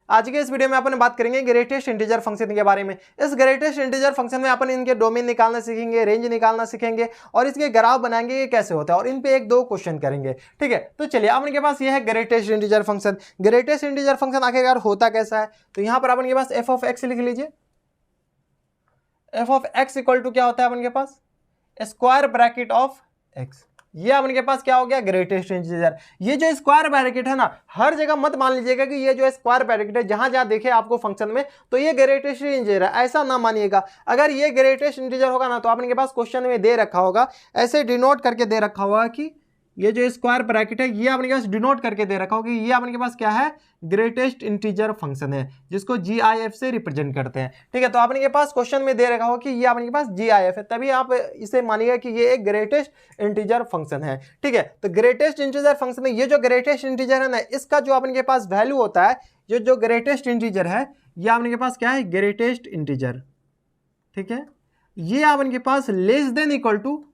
आज के इस वीडियो में अपन बात करेंगे ग्रेटेस्ट इंटीजर फंक्शन के बारे में। इस ग्रेटेस्ट इंटीजर फंक्शन में अपन इनके डोमेन निकालना सीखेंगे, रेंज निकालना सीखेंगे और इसके ग्राफ बनाएंगे ये कैसे होता है और इन पे एक दो क्वेश्चन करेंगे। ठीक है, तो चलिए अपन के पास ये है greatest integer function. Greatest integer function आखिरकार होता कैसा है, तो यहाँ पर अपन के पास एफ ऑफ एक्स लिख लीजिए। F of X equal to क्या होता है अपन के पास, स्क्वायर ब्रैकेट ऑफ एक्स। ये अपन के पास क्या हो गया, ग्रेटेस्ट इंटीजर। ये जो स्क्वायर ब्रैकेट है ना, हर जगह मत मान लीजिएगा कि ये जो स्क्वायर ब्रैकेट है जहां जहां देखे आपको फंक्शन में तो ये ग्रेटेस्ट इंटीजर है, ऐसा ना मानिएगा। अगर ये ग्रेटेस्ट इंटीजर होगा ना तो अपन के पास क्वेश्चन में दे रखा होगा, ऐसे डिनोट करके दे रखा होगा कि ये जो स्क्वायर ब्रैकेट है ये अपने पास डिनोट करके दे रखा होगा कि ये अपने के पास क्या है, ग्रेटेस्ट इंटीजर फंक्शन है, जिसको GIF से रिप्रेजेंट करते हैं। ठीक है, तो आपने के पास क्वेश्चन में दे रखा होगा कि ये अपने के पास GIF है, तभी आप इसे मानिएगा कि ये एक ग्रेटेस्ट इंटीजर फंक्शन है। ठीक है, तो ग्रेटेस्ट इंटीजर फंक्शन में ये जो ग्रेटेस्ट इंटीजर है ना, इसका जो अपने के पास वैल्यू होता है, जो ग्रेटेस्ट इंटीजर है ये अपने के पास क्या है, ग्रेटेस्ट इंटीजर। ठीक है, ये अपने के पास less than equal to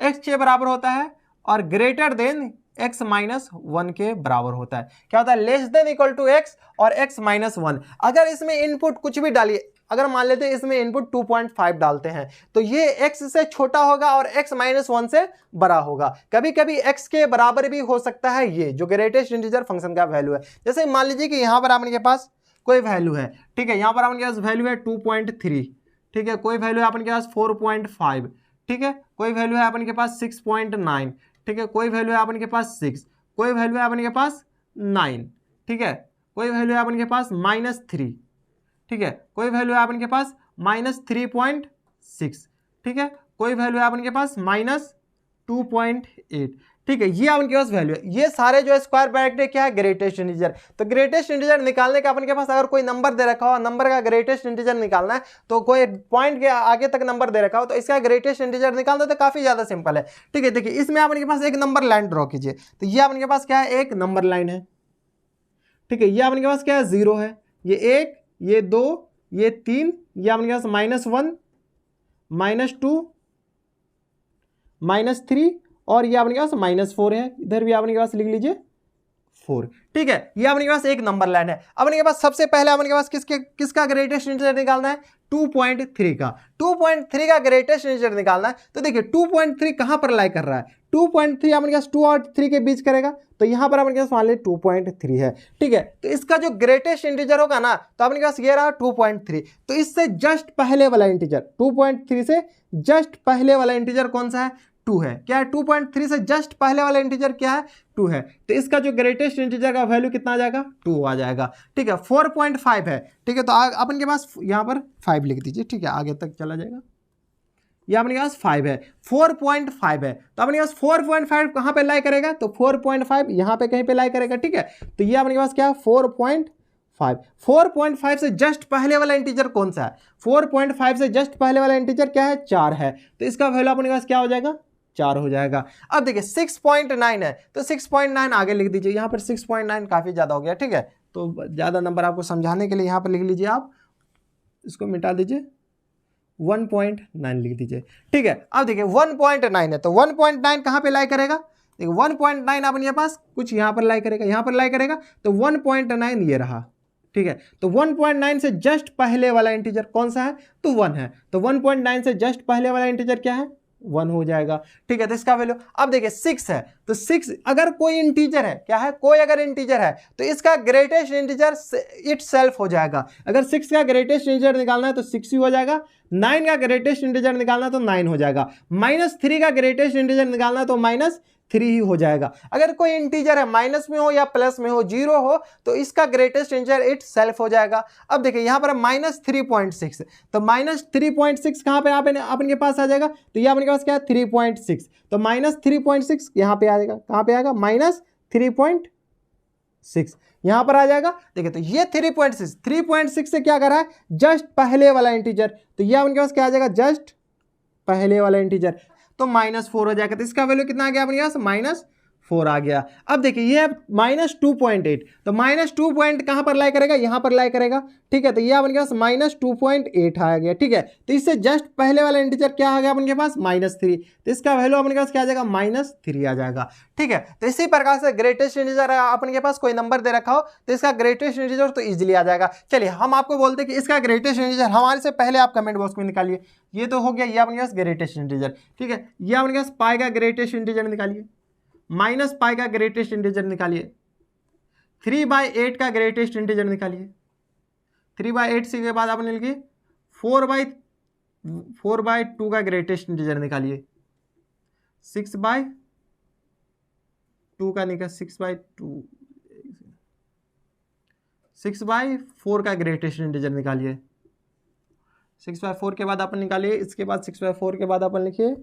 X के बराबर होता है और ग्रेटर देन x माइनस 1 के बराबर होता है। क्या होता है, less than equal to x और x माइनस 1। अगर इसमें इनपुट कुछ भी डालिए, अगर मान लेते हैं इसमें इनपुट 2.5 डालते हैं तो ये x से छोटा होगा और x माइनस 1 से बड़ा होगा। कभी कभी x के बराबर भी हो सकता है, ये जो ग्रेटेस्ट इंटीजर फंक्शन का वैल्यू है। जैसे मान लीजिए कि यहाँ पर आपके पास कोई वैल्यू है, ठीक है, यहाँ पर आपके पास वैल्यू है 2.3, ठीक है, कोई वैल्यू है आपके पास 4.5, ठीक है, कोई वैल्यू है आपके पास 6.9, ठीक है, कोई वैल्यू है अपन के पास 6, कोई वैल्यू है अपन के पास 9, ठीक है, कोई वैल्यू है अपन के पास -3, ठीक है, कोई वैल्यू है अपन के पास -3.6, ठीक है, कोई वैल्यू है अपन के पास -2.8। ठीक है, ये अपन के पास वैल्यू है। ये सारे जो स्क्वायर ब्रैकेट है क्या है, ग्रेटेस्ट इंटीजर। तो ग्रेटेस्ट इंटीजर निकालने का अपन के पास अगर कोई नंबर दे रखा हो, नंबर का ग्रेटेस्ट इंटीजर निकालना है, तो कोई पॉइंट के आगे तक नंबर दे रखा हो तो इसका ग्रेटेस्ट इंटीजर निकालना तो काफी ज्यादा सिंपल है। ठीक है, देखिए इसमें अपन के पास एक नंबर लाइन ड्रॉ कीजिए, तो ये अपन के पास क्या है, एक नंबर लाइन है। ठीक है, ये अपन के पास क्या है, 0 है, ये 1, ये 2, ये 3, ये अपन के पास -1, -2, -3 और ये आपके पास -4 है। इधर भी आपके पास लिख लीजिए 4। ठीक है, ये अपने पास एक नंबर लाइन है। अपने पास सबसे पहले अपने पास किसका ग्रेटेस्ट इंटीजर निकालना है, 2.3 का। 2.3 का ग्रेटेस्ट इंटीजर निकालना है, तो देखिए 2.3 कहां पर लाई कर रहा है, 2.3 अपने पास 2 और 3 के बीच करेगा, तो यहां पर अपने पास मान लीजिए 2.3 है। ठीक है, तो इसका जो ग्रेटेस्ट इंटीजर होगा ना, तो अपने पास ये रहा 2.3। तो इससे जस्ट पहले वाला इंटीजर, 2.3 से जस्ट पहले वाला इंटीजर कौन सा है, 2 है। क्या है, 2.3 से जस्ट पहले वाला इंटीजर क्या है, 2 है। तो इसका जो ग्रेटेस्ट इंटीजर का वैल्यू कितना आ जाएगा, 2 आ जाएगा। ठीक है, 4.5 है। ठीक है, तो अपन के पास यहाँ पर 5 लिख दीजिए। ठीक है, आगे तक चला जाएगा। ये अपने पास 5 है, 4.5 है, तो अपने पास 4.5 कहाँ पे लाई करेगा, तो 4.5 यहाँ पे कहीं पे लाई करेगा। ठीक है, तो ये अपने पास क्या है, 4.5। 4.5 से जस्ट पहले वाला इंटीजर कौन सा है, 4.5 से जस्ट पहले वाला इंटीजर क्या है, 4 है। तो इसका वैल्यू अपने पास क्या हो जाएगा, 4 हो जाएगा। अब देखिए 6.9 है, तो 6.9 आगे लिख दीजिए। यहाँ पर 6.9 काफी ज्यादा हो गया। ठीक है, तो ज्यादा नंबर आपको समझाने के लिए यहाँ पर लिख लीजिए, आप इसको मिटा दीजिए, 1.9 लिख दीजिए। ठीक है, अब देखिए 1.9 है, तो 1.9 कहाँ पे लाई करेगा, देखिए 1.9 अपने पास कुछ यहाँ पर लाई करेगा, यहाँ पर लाई करेगा, तो 1.9 ये रहा। ठीक है, तो 1.9 से जस्ट पहले वाला इंटीजर कौन सा है, तो 1 है। तो 1.9 से जस्ट पहले वाला इंटीजर क्या है, 1 हो जाएगा। ठीक है, तो इसका वैल्यू अब देखिए 6 है, तो 6 अगर कोई इंटीजर है, क्या है, कोई अगर इंटीजर है तो इसका ग्रेटेस्ट इंटीजर इट सेल्फ हो जाएगा। अगर 6 का ग्रेटेस्ट इंटीजर निकालना है तो 6 ही हो जाएगा। 9 का ग्रेटेस्ट इंटीजर निकालना है तो 9 हो जाएगा। -3 का ग्रेटेस्ट इंटीजर निकालना है तो -3 ही हो जाएगा। अगर कोई इंटीजर है माइनस में हो या प्लस में हो, 0 हो, तो इसका ग्रेटेस्ट इंटीजर इट सेल्फ हो जाएगा। अब देखिए यहाँ पर -3.6, तो -3.6 कहाँ पे आपके पास आ जाएगा, तो ये आपके पास क्या है, 3.6, तो -3.6 यहाँ पे आ जाएगा। कहाँ पे आएगा, -3.6 यहाँ पर आ जाएगा। देखिए तो ये 3.6 से क्या कर रहा है, जस्ट पहले वाला इंटीजर, तो ये आपके पास क्या आ जाएगा, जस्ट पहले वाला इंटीजर, तो -4 हो जाएगा। तो इसका वैल्यू कितना आ गया अपने पास, 4 आ गया। अब देखिए ये है -2.8, तो -2 पॉइंट कहाँ पर लाई करेगा, यहाँ पर लाई करेगा, ठीक है। तो ये अपन के पास -2.8 आ गया, ठीक है। तो इससे जस्ट पहले वाला इंटीजर क्या आ गया अपन के पास, -3, तो इसका वैल्यू अपन के पास क्या आ जाएगा, -3 आ जाएगा, ठीक है। तो इसी प्रकार से ग्रेटेस्ट इंटीजर अपन के पास कोई नंबर दे रखा हो तो इसका ग्रेटेस्ट इंटीजर तो इजीली आ जाएगा। चलिए हम आपको बोलते हैं कि इसका ग्रेटेस्ट इंटीजर हमारे से पहले आप कमेंट बॉक्स में निकालिए। ये तो हो गया ये अपने पास ग्रेटेस्ट इंटीजर, ठीक है। ये अपने पास पाई का ग्रेटेस्ट इंटीजर निकालिए, -पाई का ग्रेटेस्ट इंटीजर निकालिए, 3/8 का ग्रेटेस्ट इंटीजर निकालिए, 3/8 से के बाद आपने लिखिए 4/2 का ग्रेटेस्ट इंटीजर निकालिए, 6/2 का निकाल 6/4 का ग्रेटेस्ट इंटीजर निकालिए, 6/4 के बाद अपन निकालिए, इसके बाद 6/4 के बाद अपन लिखिए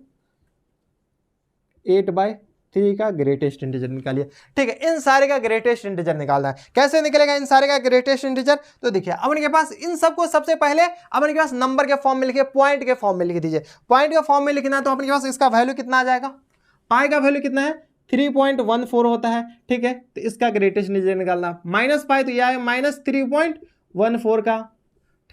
8/3 का ग्रेटेस्ट इंटीजर निकालिए, ठीक है। इन सारे का ग्रेटेस्ट इंटीजर निकालना है। कैसे निकलेगा इन सारे का ग्रेटेस्ट इंटीजर, तो देखिए अपन के पास इन सबको सबसे पहले अपन के पास नंबर के फॉर्म में लिखिए, पॉइंट के फॉर्म में लिख दीजिए। पॉइंट के फॉर्म में लिखना है तो अपन के पास इसका वैल्यू कितना आ जाएगा, पाई का वैल्यू कितना है 3.14 होता है, ठीक है। तो इसका ग्रेटेस्ट इंटीजर निकालना, -पाई तो यह है -3.14 का,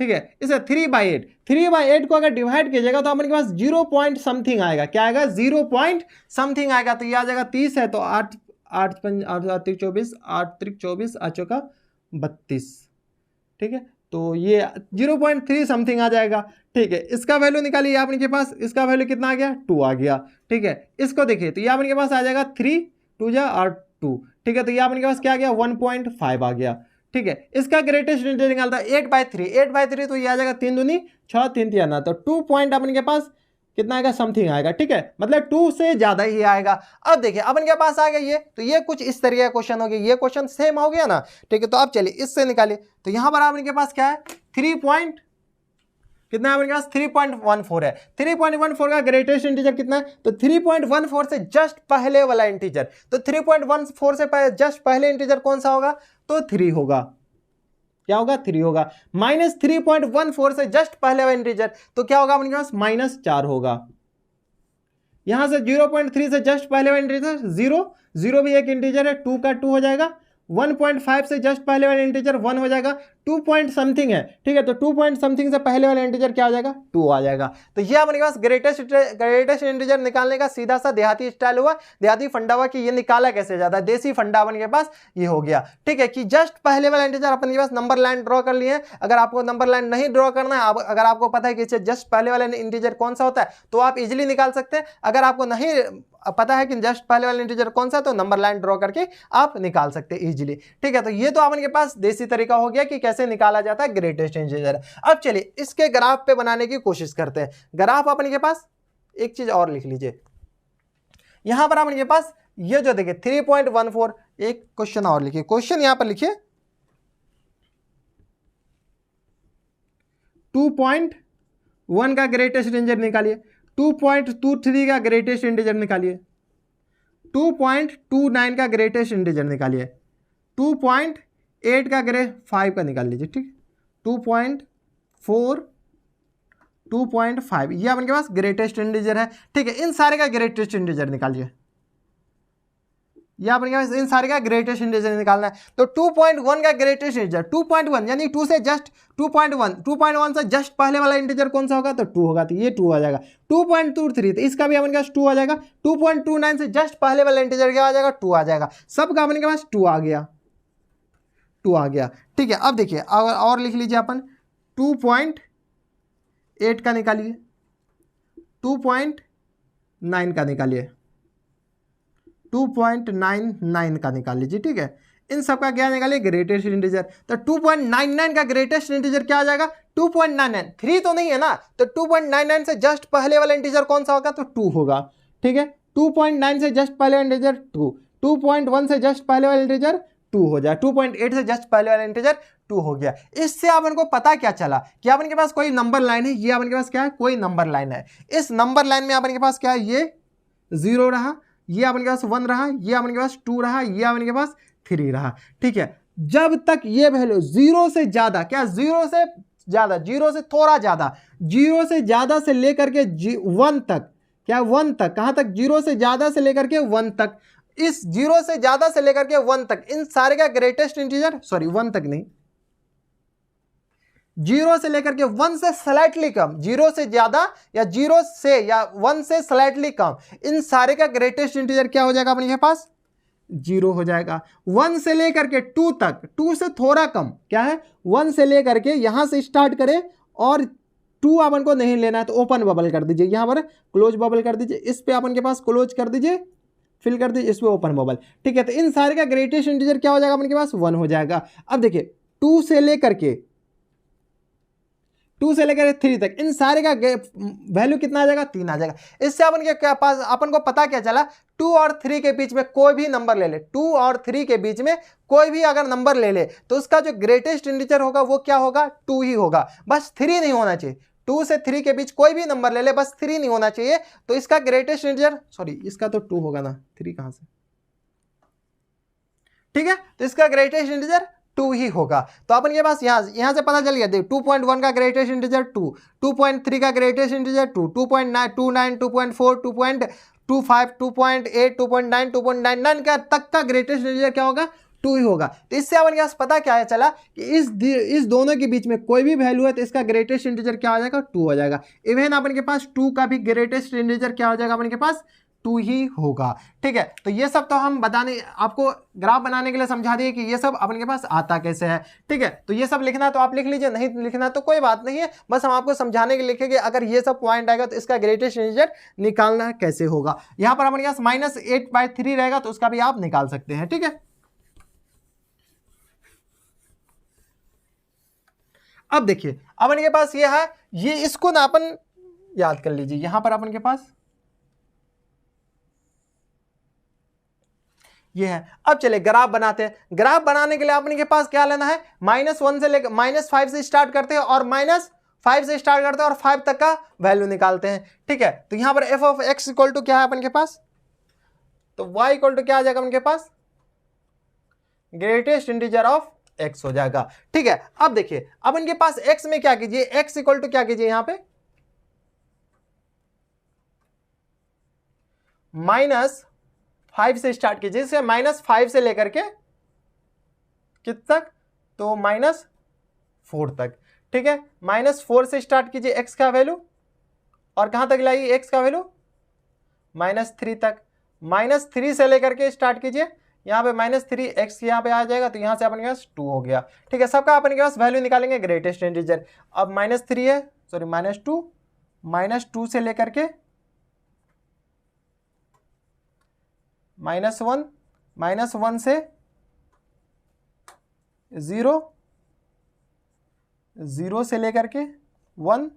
ठीक है। इसे 3/8 को अगर डिवाइड कीजिएगा तो अपन के पास 0 पॉइंट समथिंग आएगा, क्या आएगा, 0 पॉइंट समथिंग आएगा। तो ये आ जाएगा 30 है तो 8 8 5 8 7 24 8 3 24 8 चौका 32, ठीक है। तो ये 0.3 समथिंग आ जाएगा, ठीक है। इसका वैल्यू निकालिए आपने के पास, इसका वैल्यू कितना आ गया, 2 आ गया, ठीक है। इसको देखिए तो ये आपने के पास आ जाएगा 3 2 जा 8 2, ठीक है। तो ये आपने के पास क्या आ गया 1.5 आ गया, ठीक है। इसका ग्रेटेस्ट इंटीजर निकालता है 8/3 तो ये आ जाएगा 3 दूनी 6 3 3 आना, तो 2 पॉइंट अपन के पास कितना आएगा, समथिंग आएगा, ठीक है। मतलब 2 से ज्यादा ही आएगा। अब देखिए अपन के पास आ गया ये, तो ये कुछ इस तरीके का क्वेश्चन हो गया, ये क्वेश्चन सेम हो गया ना, ठीक है। तो अब चलिए इससे निकालिए, तो यहां पर अपन के पास क्या है 3 पॉइंट कितना है, आपके पास 3.14 है। 3.14 का ग्रेटेस्ट इंटीजर कितना है, तो 3.14 से जस्ट पहले वाला इंटीजर, तो 3.14 से जस्ट पहले इंटीजर कौन सा होगा, तो 3 होगा, क्या होगा 3 होगा। -3.14 से जस्ट पहले वाला इंटीजर तो क्या होगा अपने पास -4 होगा। यहां से 0.3 से जस्ट पहले वाला इंटीजर 0 भी एक इंटीजर है, 2 का 2 हो जाएगा। 1.5 से जस्ट पहले वाला इंटीजर 1 हो जाएगा, 2 पॉइंट समथिंग है, ठीक है। तो 2 पॉइंट समथिंग से पहले वाला इंटीजर क्या आ जाएगा, 2 आ जाएगा। तो ये अपने पास ग्रेटेस्ट इंटीजर निकालने का सीधा सा देहाती स्टाइल हुआ, देहाती फंडा हुआ कि ये निकाला कैसे जाता है, देसी फंडा अपन के पास ये हो गया, ठीक है। कि जस्ट पहले वाला इंटीजर अपन के पास नंबर लाइन ड्रॉ कर लिए। अगर आपको नंबर लाइन नहीं ड्रॉ करना है, अगर आपको पता है कि जस्ट पहले वाला इंटीजर कौन सा होता है तो आप इजिली निकाल सकते हैं। अगर आपको नहीं पता है कि जस्ट पहले वाला इंटीजर कौन सा है तो नंबर लाइन ड्रॉ करके आप निकाल सकते हैं इजीली, ठीक है। तो ये तो अपन के पास देसी तरीका हो गया कि कैसे निकाला जाता है ग्रेटेस्ट इंटीजर। अब चलिए इसके ग्राफ पे बनाने की कोशिश करते हैं। ग्राफ अपन के पास एक चीज और लिख लीजिए, यहां पर अपन के पास ये जो देखिए 3.14, एक क्वेश्चन और लिखिए, क्वेश्चन यहां पर लिखिए 2.1 का ग्रेटेस्ट इंटीजर निकालिए, 2.23 का ग्रेटेस्ट इंटीजर निकालिए, 2.29 का ग्रेटेस्ट इंटीजर निकालिए, 2.8 का 5 का निकाल लीजिए, ठीक है। 2.4 2.5 ये अपन के पास ग्रेटेस्ट इंटीजर है, ठीक है। इन सारे का ग्रेटेस्ट इंटीजर निकालिए, यह अपन के पास इन सारे का ग्रेटेस्ट इंटीजर निकालना है। तो 2.1 का ग्रेटेस्ट इंटीजर 2.1 यानी 2 से जस्ट 2.1 से जस्ट पहले वाला इंटीजर कौन सा होगा, तो 2 होगा, तो ये 2 आ जाएगा। 2.23 तो इसका भी अपन के पास 2 आ जाएगा। 2.29 से जस्ट पहले वाला इंटीजर क्या आ जाएगा, 2 आ जाएगा। सबका अपन के पास 2 आ गया, 2 आ गया, ठीक है। अब देखिए और लिख लीजिए अपन 2.8 का निकालिए, 2.9 का निकालिए, 2.99 का निकाल लीजिए, ठीक है। इन सब का क्या निकालिए ग्रेटेस्ट इंटीजर। तो 2.99 का ग्रेटेस्ट इंटीजर क्या आ जाएगा, 2.99, 3 तो नहीं है ना, तो 2.99 से जस्ट पहले वाला इंटीजर कौन सा होगा, तो 2 होगा, ठीक है। 2.9 से जस्ट पहले वाला इंटीजर 2, 2.1 से जस्ट पहले वाला इंटीजर 2 हो जाए, 2.8 से जस्ट पहले वाला इंटीजर 2 हो गया। इससे अपन को पता क्या चला कि अपन के पास कोई नंबर लाइन है, ये अपन के पास क्या है, कोई नंबर लाइन है। इस नंबर लाइन में अपन के पास क्या है, ये 0 रहा, ये अपन के पास 1 रहा, ये अपन के पास 2 रहा, ये अपन के पास 3 रहा, ठीक है। जब तक ये वैल्यू 0 से ज्यादा, क्या 0 से ज्यादा, 0 से थोड़ा ज्यादा, 0 से ज्यादा से लेकर के 1 तक, क्या 1 तक, कहां तक, 0 से ज्यादा से लेकर के 1 तक इस 0 से ज्यादा से लेकर के 1 तक इन सारे का ग्रेटेस्ट इंटीजर, सॉरी 1 तक नहीं, 0 से लेकर के 1 से स्लाइटली कम, 0 से ज्यादा या 0 से या 1 से स्लाइटली कम, इन सारे का ग्रेटेस्ट इंटीजर क्या हो जाएगा अपने पास? 0 हो जाएगा। 1 से लेकर के 2 तक, 2 से थोड़ा कम क्या है, 1 से लेकर के यहां से स्टार्ट करें और 2 अपन को नहीं लेना है तो ओपन बबल कर दीजिए, यहां पर क्लोज बबल कर दीजिए, इस पे अपन के पास क्लोज कर दीजिए, फिल कर दीजिए, इस पे ओपन बबल। ठीक है, तो इन सारे का ग्रेटेस्ट इंटीजर क्या हो जाएगा अपन के पास? 1 हो जाएगा। अब देखिए 2 से लेकर के 3 तक इन सारे का वैल्यू कितना आ जाएगा? 3 आ जाएगा। इससे अपन के क्या पास, अपन को पता क्या चला, 2 और 3 के बीच में कोई भी नंबर ले ले, 2 और 3 के बीच में कोई भी अगर नंबर ले ले तो उसका जो ग्रेटेस्ट इंटीजर होगा वो क्या होगा? 2 ही होगा। बस 3 नहीं होना चाहिए, 2 से 3 के बीच कोई भी नंबर ले ले, बस 3 नहीं होना चाहिए। तो इसका ग्रेटेस्ट इंटीजर, सॉरी इसका तो 2 होगा ना, 3 कहां से? ठीक है, तो इसका ग्रेटेस्ट इंटीजर 2 ही होगा। तो अपन के पास यहां से पता चल गया, देख 2.1 का ग्रेटेस्ट इंटीजर 2, 2.3 का ग्रेटेस्ट इंटीजर 2, 2.29, 2.4, 2.25, 2.8, 2.9, 2.99 का तक का ग्रेटेस्ट इंटीजर क्या होगा? 2 ही होगा। तो इससे अपन के पास पता क्या है चला कि इस दोनों के बीच में कोई भी वैल्यू है तो इसका ग्रेटेस्ट इंटीजर क्या हो जाएगा? 2 हो जाएगा। इवन अपन के पास 2 का भी ग्रेटेस्ट इंटीजर क्या हो जाएगा अपन के पास? 2 ही होगा। ठीक है, तो ये सब तो हम बताने, आपको ग्राफ बनाने के लिए समझा दिए कि ये सब अपन के पास आता कैसे है। ठीक है, तो ये सब लिखना है तो आप लिख लीजिए, नहीं लिखना तो कोई बात नहीं है, बस हम आपको समझाने के लिए लिखेंगे अगर ये सब पॉइंट आएगा तो इसका ग्रेटेस्ट इंटीजर निकालना कैसे होगा। यहां पर अपन के पास -8/3 रहेगा तो उसका भी आप निकाल सकते हैं। ठीक है, अब देखिए अपन के पास ये है, ये इसको ना अपन याद कर लीजिए, यहां पर अपन के पास ये है। अब चले ग्राफ बनाते हैं। ग्राफ बनाने के लिए अपने के पास क्या लेना है? -1 से लेकर -5 से स्टार्ट करते हैं और -5 से स्टार्ट करते हैं और 5 तक का वैल्यू निकालते हैं। ठीक है, तो यहां पर f of x equal to क्या है अपन के पास? तो y इक्वल टू क्या आ जाएगा अपन के पास? ग्रेटेस्ट इंटीजर ऑफ x हो जाएगा। ठीक है, अब देखिए अपन के पास x में क्या कीजिए, x इक्वल टू क्या कीजिए यहां पे -5 से स्टार्ट कीजिए, इसे -5 से लेकर के कित तक? तो -4 तक। ठीक है, -4 से स्टार्ट कीजिए x का वैल्यू और कहां तक लाइए x का वैल्यू? -3 तक। -3 से लेकर के स्टार्ट कीजिए, यहां पे -3 x यहां पे आ जाएगा तो यहां से अपने पास 2 हो गया। ठीक है, सबका अपने पास वैल्यू निकालेंगे ग्रेटेस्ट इंटीजर। अब -3 है, सॉरी -2 से लेकर के -1, -1 से 0, 0 से लेकर के 1,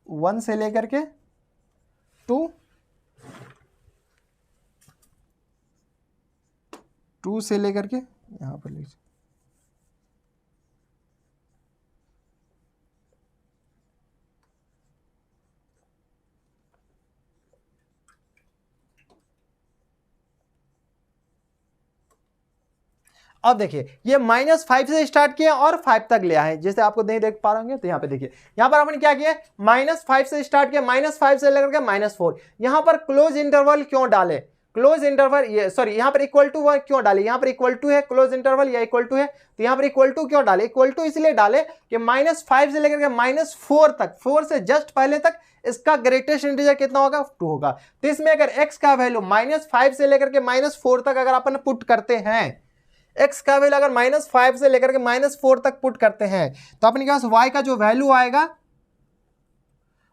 1 से लेकर के 2, 2 से लेकर के यहां पर लीजिए, अब देखिए ये -5 से स्टार्ट किया और 5 तक ले आए, जैसे आपको नहीं देख पा रहे होंगे तो यहाँ पे देखिए, यहाँ पर हमने क्या किया, -5 से स्टार्ट किया, -5 से लेकर के -4। यहाँ पर क्लोज इंटरवल क्यों डाले? क्लोज इंटरवल, ये सॉरी यहाँ पर इक्वल टू क्यों डाले? यहाँ पर इक्वल टू है क्लोज इंटरवल या इक्वल टू है, तो यहाँ पर इक्वल टू क्यों डाले? इक्वल टू इसलिए डाले कि -5 से लेकर के -4 तक, 4 से जस्ट पहले तक इसका ग्रेटेस्ट इंटीजर कितना होगा? 2 होगा। तो इसमें अगर x का वैल्यू -5 से लेकर के -4 तक अगर अपन पुट करते हैं, x का वैल्यू अगर -5 से लेकर के -4 तक पुट करते हैं तो अपने पास y का जो वैल्यू आएगा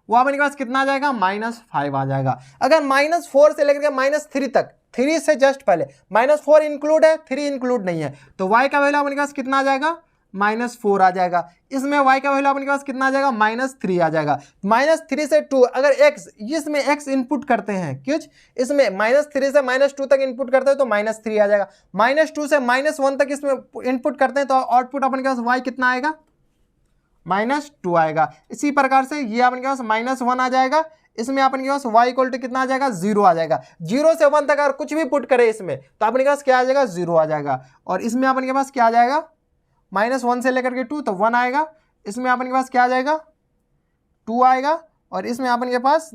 वो अपने पास कितना आ जाएगा? -5 आ जाएगा। अगर -4 से लेकर के -3 तक, 3 से जस्ट पहले, -4 इंक्लूड है, 3 इंक्लूड नहीं है, तो y का वैल्यू अपने पास कितना आ जाएगा? -4 आ जाएगा। इसमें y का वैल्यू अपने पास कितना आ जाएगा? -3 आ जाएगा। -3 से 2 अगर x, इसमें x इनपुट करते हैं, कुछ इसमें -3 से -2 तक इनपुट करते हैं तो -3 आ जाएगा। -2 से -1 तक इसमें इनपुट करते हैं तो आउटपुट अपने पास y कितना आएगा? -2 आएगा। इसी प्रकार से ये अपने पास -1 आ जाएगा। इसमें अपने पास y इक्वल टू कितना आ जाएगा? 0 आ जाएगा। 0 से 1 तक अगर कुछ भी पुट करे इसमें तो अपने पास क्या आ जाएगा? 0 आ जाएगा। और इसमें अपने पास क्या आ जाएगा? -1 से लेकर के 2 तो 1 आएगा। इसमें अपने पास क्या आ जाएगा? 2 आएगा। और इसमें अपने पास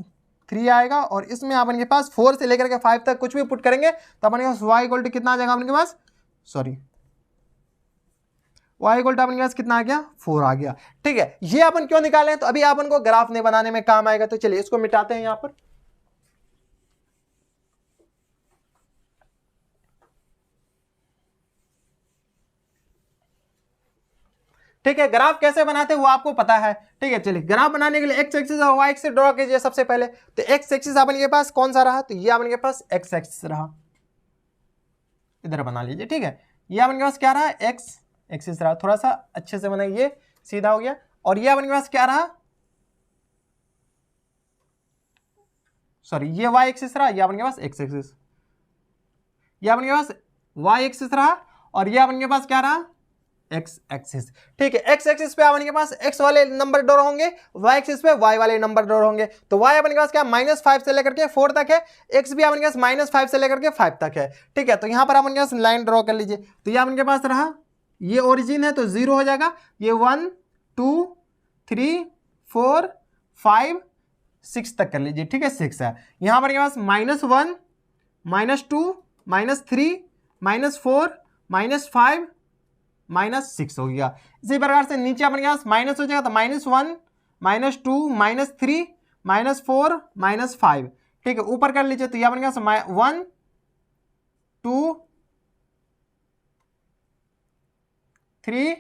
3 आएगा, और इसमें अपन के पास 4 से लेकर के 5 तक कुछ भी पुट करेंगे तो अपन के पास y इक्वल टू कितना आ जाएगा अपन के पास, सॉरी y इक्वल टू अपन के पास कितना आ गया, 4 आ गया। ठीक है, ये अपन क्यों निकाले, तो अभी अपन को ग्राफ नहीं बनाने में काम आएगा। तो चलिए इसको मिटाते हैं यहां पर। ठीक है, ग्राफ कैसे बनाते हैं वो आपको पता है। ठीक है, चलिए ग्राफ बनाने के लिए एक्स एक्सिस और वाई एक्सिस ड्रॉ कीजिए सबसे पहले। तो एक्स एक्सिस अपन के पास कौन सा रहा, तो ये अपन के पास एक्स एक्सिस रहा, इधर बना लीजिए। ठीक है, ये अपन के पास क्या रहा, एक्स एक्सिस रहा, थोड़ा सा अच्छे से बनाइए, ये सीधा हो गया। और ये अपन के पास क्या रहा, सॉरी ये वाई एक्सिस रहा, ये अपन के पास एक्स एक्सिस, ये अपन के पास वाई एक्सिस रहा, और ये अपन के पास क्या रहा, एक्स एक्सिस। ठीक है, एक्स एक्सिस पे अपन के पास एक्स वाले नंबर ड्रॉ होंगे, वाई एक्सिस पे वाई वाले नंबर ड्रॉ होंगे। तो वाई अपन के पास क्या -5 से लेकर के 4 तक है, एक्स भी अपन के पास -5 से लेकर के 5 तक है। ठीक है, तो यहां पर अपन के पास लाइन ड्रॉ कर लीजिए। तो ये अपन के पास रहा, ये ओरिजिन है तो 0 हो जाएगा, ये 1 2 3 4 5 6 तक कर लीजिए। ठीक है, 6 है। यहां पर के पास -1 -2 -3 -4 -5 -6 हो गया। इसी प्रकार से नीचे अपन के पास माइनस हो जाएगा, तो -1 -2 -3 -4 -5। ठीक है, ऊपर कर लीजिए, तो यह अपन के पास 1 2 3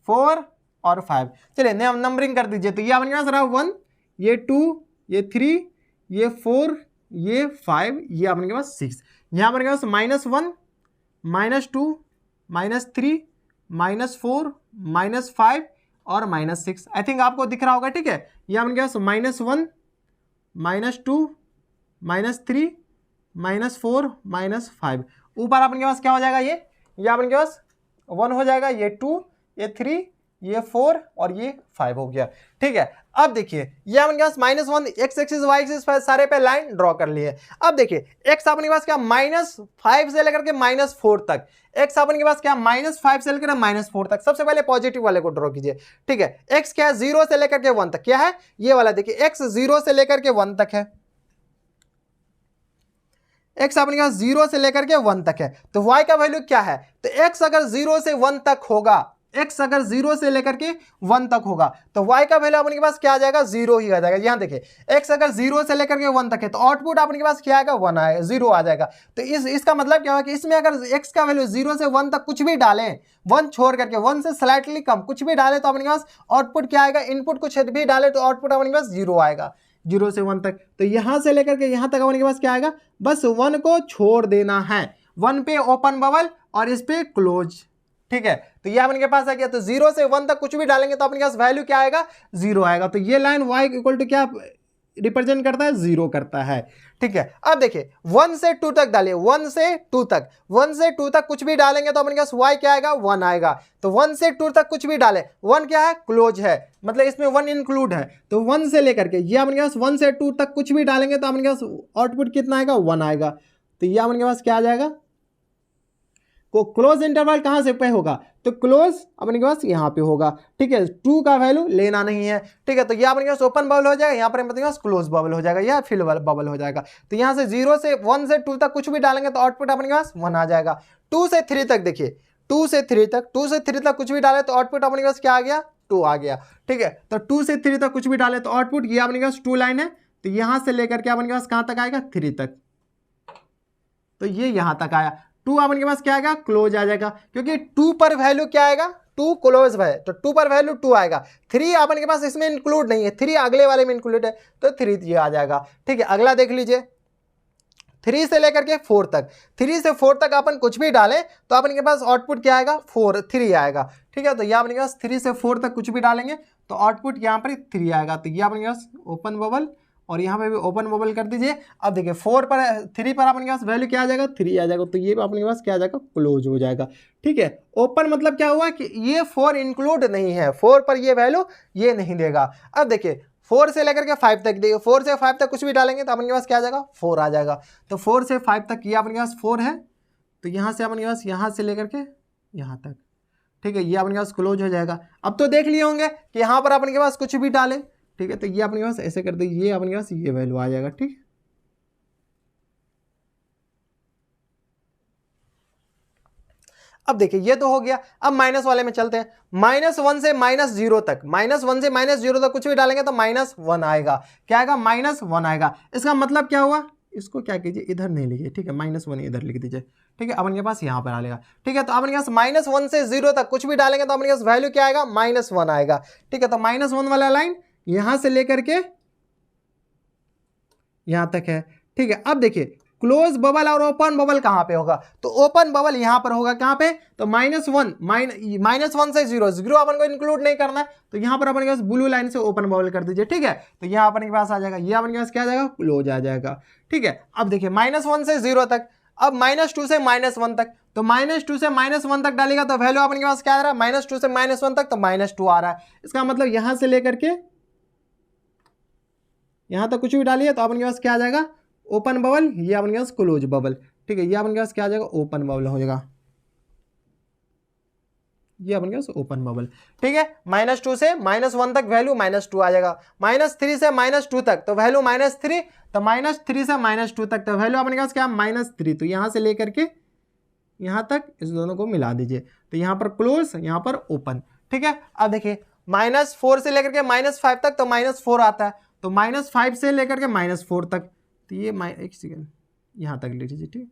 4 और 5। चलिए नंबरिंग कर दीजिए। तो ये अपन के पास रहा 1, ये 2, ये 3, ये 4, ये 5, ये अपन के पास 6। यहाँ पर के पास -1 -2 -3 -4 -5 और -6। आई थिंक आपको दिख रहा होगा। ठीक है, ये अपन के पास -1 -2 -3 -4 -5। ऊपर अपन के पास क्या हो जाएगा, ये अपन के पास 1 हो जाएगा, ये 2, ये 3, ये 4 और ये 5 हो गया। ठीक है, अब देखिए ये अपन के पास -1 एक्स एक्सिस वाई एक्सिस सारे पे लाइन ड्रॉ कर लिए। अब देखिए एक्स अपन के पास क्या -5 से लेकर के -4 तक, एक्स अपन के पास क्या -5 से लेकर -4 तक। सबसे पहले पॉजिटिव वाले को ड्रॉ कीजिए। ठीक है, एक्स क्या है 0 से लेकर के 1 तक, क्या है ये वाला, देखिए एक्स 0 से लेकर के 1 तक है, एक्स अपने पास 0 से लेकर के 1 तक है। तो y का वैल्यू क्या है, तो x अगर 0 से 1 तक होगा, x अगर 0 से लेकर के 1 तक होगा तो y का वैल्यू अपने पास क्या आ जाएगा, 0 ही आ जाएगा। यहां देखिए x अगर 0 से लेकर के 1 तक है तो आउटपुट अपने पास क्या आएगा, 1 आएगा, 0 आ जाएगा। तो इसका मतलब क्या होगा कि इसमें अगर x का वैल्यू 0 से 1 तक कुछ भी डालें, 1 छोड़ करके 1 से स्लाइटली कम कुछ भी डाले तो अपने पास आउटपुट क्या आएगा, इनपुट कुछ भी डाले तो आउटपुट अपने पास 0 आएगा, 0 से 1 तक। तो यहां से लेकर के यहां तक अपने पास क्या आएगा, बस 1 को छोड़ देना है, 1 पे ओपन बबल और इस पे क्लोज। ठीक है, तो ये अपने पास आ गया। तो 0 से 1 तक कुछ भी डालेंगे तो अपने पास वैल्यू क्या आएगा, 0 आएगा। तो ये लाइन y इक्वल टू क्या रिप्रेजेंट करता है, 0 करता है। ठीक है, अब देखिए 1 से 2 तक डालिए, 1 से 2 तक, 1 से 2 तक कुछ भी डालेंगे तो अपने पास y क्या आएगा, 1 आएगा। तो 1 से 2 तक कुछ भी डाले, 1 क्या है, क्लोज है, मतलब इसमें 1 इंक्लूड है। तो 1 से लेकर के ये अपने पास 1 से 2 तक कुछ भी डालेंगे तो अपने पास आउटपुट कितना आएगा, 1 आएगा। तो ये अपने पास क्या आ जाएगा, को क्लोज इंटरवल कहां से पे होगा, तो क्लोज अपने के पास यहाँ पे होगा। ठीक है, 2 का वैल्यू लेना नहीं है। ठीक है, तो ये अपने के पास ओपन बबल हो जाएगा, यहाँ पर अपने पास क्लोज बबल हो जाएगा या फिल बबल हो जाएगा। तो यहाँ से 0 से 1 से 2 तक कुछ भी डालेंगे तो आउटपुट अपने के पास 1 आ जाएगा। 2 से 3 तक देखिए, 2 से 3 तक कुछ भी डाले तो आउटपुट अपने के पास क्या आ गया, 2 आ गया। ठीक है, तो 2 से 3 तक कुछ भी डाले तो आउटपुट ये अपने के पास 2 लाइन है, तो यहाँ से लेकर के अपने के पास कहाँ तक आएगा, 3 तक। तो ये यहाँ तक आया, 2 अपन के पास क्या आएगा, क्लोज आ जाएगा, क्योंकि 2 पर वैल्यू क्या आएगा, 2 क्लोज है, तो 2 पर वैल्यू 2 आएगा। 3 अपन के पास इसमें इंक्लूड नहीं है, 3 अगले वाले में इंक्लूड है, तो 3 ये आ जाएगा। ठीक है, अगला देख लीजिए 3 से लेकर के 4 तक, 3 से 4 तक अपन कुछ भी डालें तो अपन के पास आउटपुट क्या आएगा, 3 आएगा। ठीक है, तो यहाँ अपने के पास 3 से 4 तक कुछ भी डालेंगे तो आउटपुट यहाँ पर 3 आएगा। तो ये अपने के पास ओपन बबल और यहाँ पे भी ओपन बबल कर दीजिए। अब देखिए 3 पर अपने पास वैल्यू क्या आ जाएगा, 3 आ जाएगा। तो ये अपने पास क्या आ जाएगा, क्लोज हो जाएगा। ठीक है, ओपन मतलब क्या हुआ कि ये 4 इंक्लूड नहीं है, 4 पर ये वैल्यू ये नहीं देगा। अब देखिए 4 से लेकर के 5 तक देखिए, 4 से 5 तक कुछ भी डालेंगे तो अपने पास क्या आ जाएगा, 4 आ जाएगा। तो 4 से 5 तक ये अपने पास 4 है, तो यहाँ से अपने पास यहाँ से लेकर के यहाँ तक। ठीक है, ये अपने पास क्लोज हो जाएगा। अब तो देख लिए होंगे कि यहाँ पर अपने के पास कुछ भी डाले। ठीक है, तो ये अपने पास ऐसे कर दे, ये अपने पास ये वैल्यू आ जाएगा। ठीक, अब देखिए ये तो हो गया। अब माइनस वाले में चलते हैं। -1 से -0 तक, -1 से -0 तक कुछ भी डालेंगे तो -1 आएगा। क्या आएगा? -1 आएगा। इसका मतलब क्या हुआ? इसको क्या कीजिए, इधर नहीं लिखिए, ठीक है, -1 इधर लिख दीजिए। ठीक है, अपन के पास यहाँ पर आ जाएगा। ठीक है, तो अपन के पास -1 से 0 तक कुछ भी डालेंगे तो अपन के पास वैल्यू क्या आएगा? -1 आएगा। ठीक है, तो -1 वाला लाइन यहां से लेकर के यहां तक है। ठीक है, अब देखिए क्लोज बबल और ओपन बबल कहां पे होगा? तो ओपन बबल यहां पर होगा। कहां पे? तो -1 से 0 अपन को इंक्लूड नहीं करना है, तो यहां पर अपन के पास ब्लू लाइन से ओपन बबल कर दीजिए। ठीक है, तो यहां अपन के पास आ जाएगा, ये अपन के पास क्या आ जाएगा? क्लोज आ जाएगा। ठीक है, अब देखिए -1 से 0 तक, अब -2 से -1 तक, तो -2 से -1 तक डालेगा तो वैल्यू अपन के पास क्या आ रहा है? -2 से -1 तक, तो -2 आ रहा है। इसका मतलब यहां से लेकर के यहां तक कुछ भी डालिए तो अपन के पास क्या आ जाएगा? ओपन बबल, ये अपन के पास क्लोज बबल। ठीक है, ये अपन के पास क्या आ जाएगा? ओपन बबल हो जाएगा, ये अपन के पास ओपन बबल। ठीक है, -2 से -1 तक वैल्यू -2 आ जाएगा। -3 से -2 तक तो वैल्यू -3, तो -3 से -2 तक तो वैल्यू अपन के पास क्या? -3। तो यहां से लेकर के यहां तक इस दोनों को मिला दीजिए, तो यहां पर क्लोज, यहां पर ओपन। ठीक है, अब देखिए -4 से लेकर के -5 तक तो -4 आता है, तो -5 से लेकर के -4 तक, तो ये एक सेकेंड यहां तक ले लीजिए। ठीक,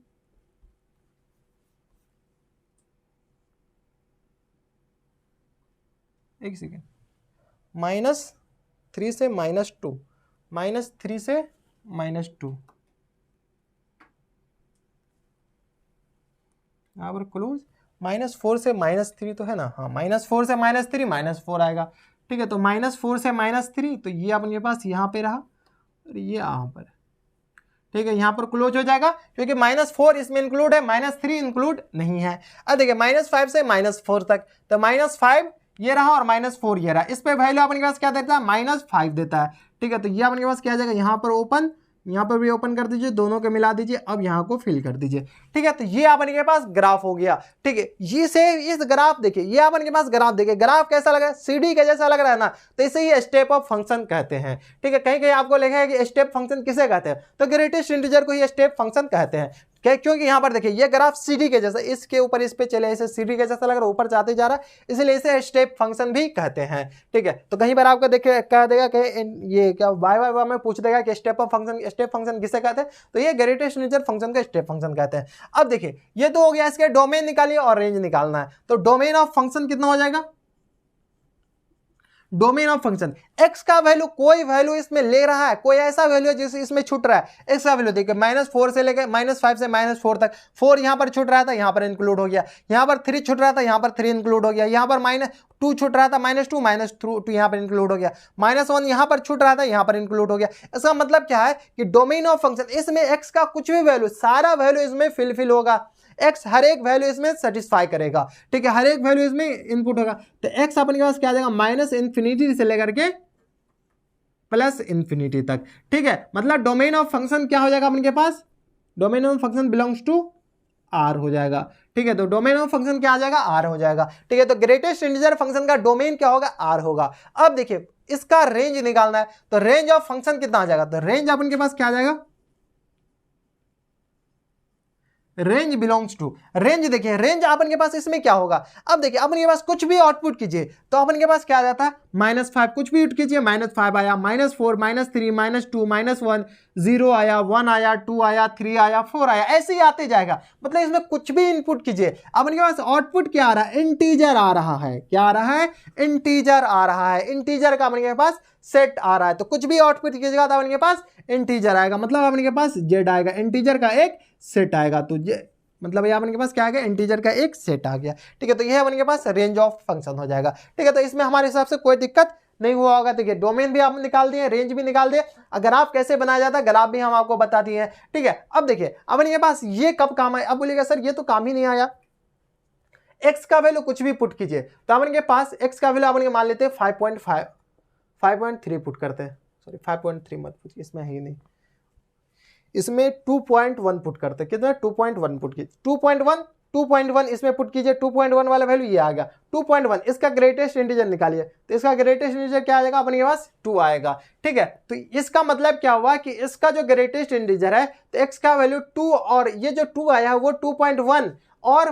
एक सेकेंड, -3 से -2, -3 से -2, यहाँ पर क्लोज, -4 से -3 तो है ना? हाँ, -4 से -3, -4 आएगा। ठीक है, तो -4 से -3, तो ये अपने पास यहाँ पे रहा और ये यहाँ पर। ठीक है, यहाँ पर क्लोज हो जाएगा क्योंकि -4 इसमें इंक्लूड है, -3 इंक्लूड नहीं है। अब देखिए -5 से -4 तक, तो -5 ये रहा और -4 ये रहा। इस पे वैल्यू अपने पास क्या देता है? -5 देता है। ठीक है, तो ये अपने पास क्या आ जाएगा? यहाँ पर ओपन, यहाँ पर भी ओपन कर दीजिए, दोनों को मिला दीजिए, अब यहाँ को फिल कर दीजिए। ठीक है, तो ये अपन के पास ग्राफ हो गया। ठीक है, ये से इस ग्राफ देखिए, ये अपन के पास ग्राफ देखिए, ग्राफ कैसा लगा? सीढ़ी के जैसा लग रहा है ना? तो इसे ही स्टेप ऑफ फंक्शन कहते हैं। ठीक है, कहीं कहीं आपको लिखा है कि स्टेप फंक्शन किसे कहते हैं? तो ग्रेटेस्ट इंटीजर को ही स्टेप फंक्शन कहते हैं। क्योंकि यहाँ पर देखिए ये ग्राफ सीढ़ी के जैसा, इसके ऊपर इस पे चले, इसे सीढ़ी के जैसा लग रहा है, ऊपर जाते जा रहा है, इसलिए इसे स्टेप फंक्शन भी कहते हैं। ठीक है, तो कहीं बार आपको देखिए कह देगा कि ये क्या वाई में पूछ देगा कि स्टेप फंक्शन किसे कहते हैं? तो ये ग्रेटेस्ट इंटीजर फंक्शन को स्टेप फंक्शन कहते हैं। अब देखिए ये तो हो गया, इसके डोमेन निकालिए और रेंज निकालना है। तो डोमेन ऑफ फंक्शन कितना हो जाएगा? डोमेन ऑफ फंक्शन, x का वैल्यू, कोई वैल्यू इसमें ले रहा है, कोई ऐसा वैल्यू है जिसे इसमें छूट रहा है। x का वैल्यू देखिए -4 से लेकर -5 से -4 तक, 4 यहां पर छूट रहा था, यहां पर इंक्लूड हो गया। यहां पर 3 छूट रहा था, यहां पर 3 इंक्लूड हो गया। यहां पर -2 छूट रहा था, -2 यहां पर इंक्लूड हो गया। -1 यहां पर छूट रहा था, यहां पर इंक्लूड हो गया। इसका मतलब क्या है कि डोमेन ऑफ फंक्शन, इसमें x का कुछ भी वैल्यू, सारा वैल्यू इसमें फिल होगा। x हर एक वैल्यू इसमें सेटिस्फाई करेगा। ठीक है, हर एक वैल्यू इसमें इनपुट होगा। तो x अपने पास क्या आ जाएगा? -∞ से लेकर के +∞ तक। ठीक है, मतलब डोमेन ऑफ फंक्शन क्या हो जाएगा अपने के पास? Domain of function belongs to R हो जाएगा। ठीक है, तो डोमेन ऑफ फंक्शन क्या आ जाएगा? R हो जाएगा। ठीक है, तो ग्रेटेस्ट इंटीजर फंक्शन का डोमेन क्या होगा? R होगा। अब देखिए इसका रेंज निकालना है, तो रेंज ऑफ फंक्शन कितना आ जाएगा? तो रेंज अपन के पास क्या आ जाएगा? रेंज बिलोंग्स टू, रेंज देखिए, रेंज अपन के पास इसमें क्या होगा? अब देखिए अपन के पास कुछ भी आउटपुट कीजिए तो अपन के पास क्या आ जाता है? -5, कुछ भी कीजिए -5 आया, -4, -3, -2, -1, 0 आया, 1 आया, 2 आया, 3 आया, 4 आया, ऐसे ही आते जाएगा। मतलब इसमें कुछ भी इनपुट कीजिए, अपन के पास आउटपुट क्या आ रहा है? इंटीजर आ रहा है। क्या आ रहा है? इंटीजर आ रहा है। इंटीजर का अपन के पास सेट आ रहा है, तो कुछ भी आउटपुट कीजिएगा तो अपन के पास इंटीजर आएगा, मतलब अपन के पास जेड आएगा, इंटीजर का एक सेट आएगा। तो मतलब ये अपन के पास क्या आ गया? इंटीजर का एक सेट आ गया। ठीक है, तो ये अपन के पास रेंज ऑफ फंक्शन हो जाएगा। ठीक है, तो इसमें हमारे हिसाब से कोई दिक्कत नहीं हुआ होगा। देखिए डोमेन भी आप निकाल दिए, रेंज भी निकाल दिए, ग्राफ कैसे बनाया जाता है ग्राफ भी हम आपको बता दिए हैं। ठीक है, अब देखिए अपन के पास ये कब काम आए? अब बोलिएगा सर ये तो काम ही नहीं आया। एक्स का वैल्यू कुछ भी पुट कीजिए तो अपन के पास एक्स का वैल्यू अपन के मान लेते हैं 5.3 पुट करते हैं, सॉरी 5.3 मत पूछिए, इसमें है ही नहीं, इसमें 2.1 पुट करते हैं। कितना? 2.1 पुट कीजिए, 2.1 2.1 इसमें पुट कीजिए, 2.1 वाला वैल्यू ये आ गया 2.1, इसका ग्रेटेस्ट इंटीजर निकालिए, तो इसका ग्रेटेस्ट इंटीजर क्या आ जाएगा अपने पास 2 आएगा। ठीक है, तो इसका मतलब क्या हुआ कि इसका जो ग्रेटेस्ट इंटीजर है तो x का वैल्यू 2 और ये जो 2 आया है वो 2.1 और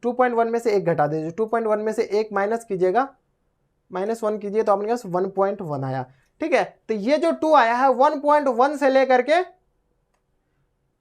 2.1 में से 1 घटा दीजिए, 2.1 में से 1 माइनस कीजिएगा, -1 कीजिए तो अपने पास 1.1 आया। ठीक है, तो ये जो 2 आया है 1.1 से लेकर के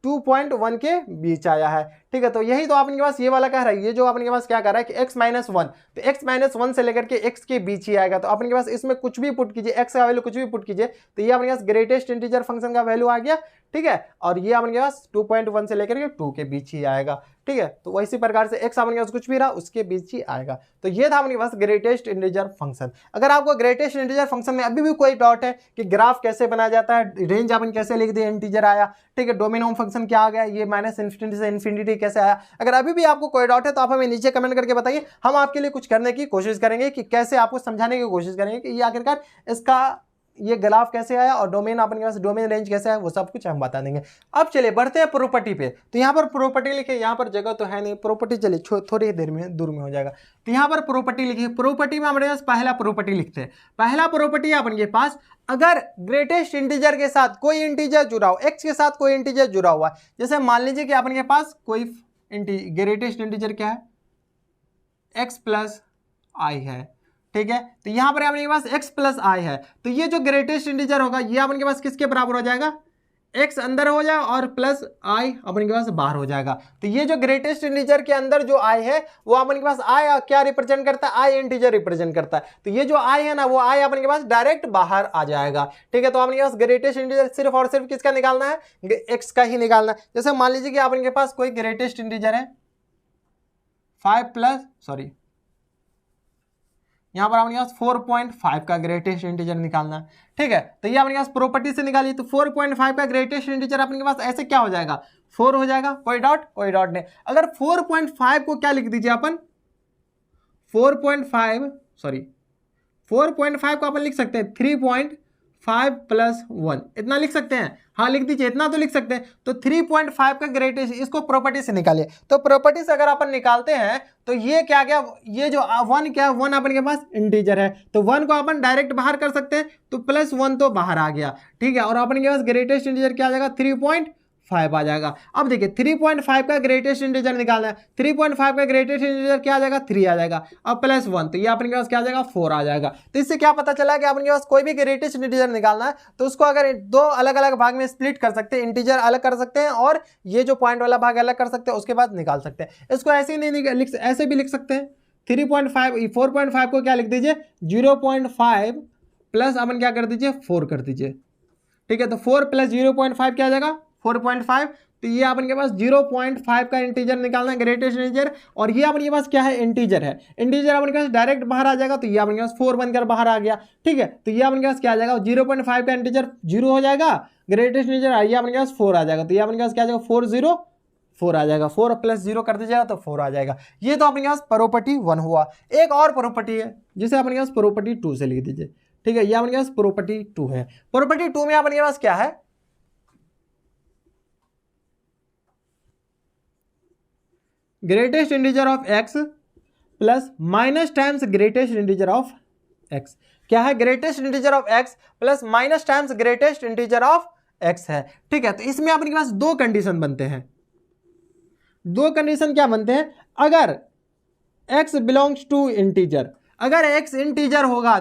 2.1 के बीच आया है। ठीक है, तो यही तो आपके पास ये वाला कह रहा है, ये जो आपके पास क्या कह रहा है कि x-1, तो x-1 से लेकर के x के बीच ही आएगा, तो अपने पास इसमें कुछ भी पुट कीजिए, x का वैल्यू कुछ भी पुट कीजिए, तो ये अपने पास ग्रेटेस्ट इंटीजर फंक्शन का वैल्यू आ गया। ठीक है, और ये अपने पास 2.1 से लेकर के 2 के बीच ही आएगा। ठीक है, तो इसी प्रकार से x अपने पास कुछ भी रहा उसके बीच ही आएगा। तो ये था अपने पास ग्रेटेस्ट इंटीजर फंक्शन। अगर आपको ग्रेटेस्ट इंटीजर फंक्शन में अभी भी कोई डाउट है कि ग्राफ कैसे बनाया जाता है, रेंज अपन कैसे लिख दिए, इंटीजर आया, ठीक है, डोमेन होम फंक्शन क्या आ गया, ये -∞ से इन्फिनिटी कैसे आया, अगर अभी भी आपको कोई डाउट है तो आप हमें नीचे कमेंट करके बताइए, हम आपके लिए कुछ करने की कोशिश करेंगे कि कैसे आपको समझाने की कोशिश करेंगे कि ये आखिरकार इसका ये ग्राफ कैसे आया और डोमेन अपने पास डोमेन रेंज कैसे आया, वो सब कुछ हम बता देंगे। अब चलिए बढ़ते हैं प्रॉपर्टी पे। तो यहाँ पर प्रॉपर्टी लिखे, यहाँ पर जगह तो है नहीं, प्रॉपर्टी चलिए थोड़ी देर में दूर में हो जाएगा। तो यहाँ पर प्रॉपर्टी लिखी, प्रॉपर्टी में हमारे पास पहला प्रॉपर्टी लिखते हैं। पहला प्रॉपर्टी है अपने पास, अगर ग्रेटेस्ट इंटीजर के साथ कोई इंटीजर जुड़ा हो, एक्स के साथ कोई इंटीजर जुड़ा हुआ है, जैसे मान लीजिए कि अपने पास कोई ग्रेटेस्ट इंटीजर क्या है, x प्लस आई है। ठीक है, तो यहां पर अपने पास x प्लस आई है, तो ये जो ग्रेटेस्ट इंटीजर होगा ये अपने पास किसके बराबर हो जाएगा, x अंदर हो जाएगा और प्लस i अपने पास बाहर हो जाएगा। तो ये जो ग्रेटेस्ट इंटीजर के अंदर जो i है वो अपने पास i क्या रिप्रेजेंट करता है, i इंटीजर रिप्रेजेंट करता है। तो ये जो i है ना वो i अपने पास डायरेक्ट बाहर आ जाएगा। ठीक है, तो अपने पास ग्रेटेस्ट इंटीजर सिर्फ और सिर्फ किसका निकालना है, x का ही निकालना है। जैसे मान लीजिए कि अपने पास कोई ग्रेटेस्ट इंटीजर है 5 यहाँ पर अपने पास 4.5 का ग्रेटेस्ट इंटीजर निकालना है। ठीक है, तो ये अपने पास प्रॉपर्टी से निकालिए, तो 4.5 का ग्रेटेस्ट इंटीजर अपने पास ऐसे क्या हो जाएगा, 4 हो जाएगा। कोई डाउट नहीं। अगर 4.5 को क्या लिख दीजिए अपन, 4.5 को अपन लिख सकते हैं 3.5 प्लस 1, इतना लिख सकते हैं, हाँ लिख दीजिए, इतना तो लिख सकते हैं। तो 3.5 का ग्रेटेस्ट, इसको प्रॉपर्टी से निकालिए। तो प्रॉपर्टी से अगर अपन निकालते हैं तो ये क्या गया, ये जो 1 क्या है, 1 अपन के पास इंटीजर है, तो 1 को अपन डायरेक्ट बाहर कर सकते हैं, तो +1 तो बाहर आ गया। ठीक है, और अपन के पास ग्रेटेस्ट इंटीजर क्या आ जाएगा, 3.5 आ जाएगा। अब देखिए 3.5 का ग्रेटेस्ट इंटीजर निकालना है, 3.5 का ग्रेटेस्ट इंटीजर क्या आ जाएगा, 3 आ जाएगा, अब +1 तो ये अपने पास क्या आ जाएगा, 4 आ जाएगा। तो इससे क्या पता चला कि अपने पास कोई भी ग्रेटेस्ट इंटीजर निकालना है तो उसको अगर 2 अलग अलग भाग में स्प्लिट कर सकते हैं, इंटीजर अलग कर सकते हैं और ये जो पॉइंट वाला भाग अलग कर सकते हैं, उसके बाद निकाल सकते हैं। इसको ऐसे ही नहीं ऐसे भी लिख सकते हैं, 4.5 को क्या लिख दीजिए, 0.5 प्लस अपन क्या कर दीजिए, 4 कर दीजिए। ठीक है, तो 4 + 0.5 क्या आ जाएगा, 4.5। तो ये अपन के पास 0.5 का इंटीजर निकालना है, ग्रेटेस्ट इंटीजर, और ये अपन के पास क्या है, इंटीजर है। इंटीजर अपन के पास डायरेक्ट बाहर आ जाएगा, तो ये अपन के पास 4 बनकर बाहर आ गया। ठीक है, तो ये अपन के पास क्या आ जाएगा, 0.5 का इंटीजर 0 हो जाएगा, ग्रेटेस्ट इंटीजर ये अपन के पास 4 आ जाएगा, तो ये अपन के पास क्या आ जाएगा, 4 आ जाएगा, 4 + 0 कर दीजिएगा तो 4 आ जाएगा। ये तो अपने पास प्रॉपर्टी 1 हुआ। एक और प्रॉपर्टी है जिसे अपने पास प्रॉपर्टी 2 से लिख दीजिए। ठीक है, ये अपने पास प्रॉपर्टी 2 है। प्रॉपर्टी 2 में अपने पास क्या है, greatest integer of x plus minus times greatest integer of x। क्या है, greatest integer of x plus minus times greatest integer of x है। ठीक है, तो इसमें अपने पास 2 कंडीशन बनते हैं। 2 कंडीशन क्या बनते हैं, अगर x बिलोंग्स टू इंटीजर, अगर x इंटीजर होगा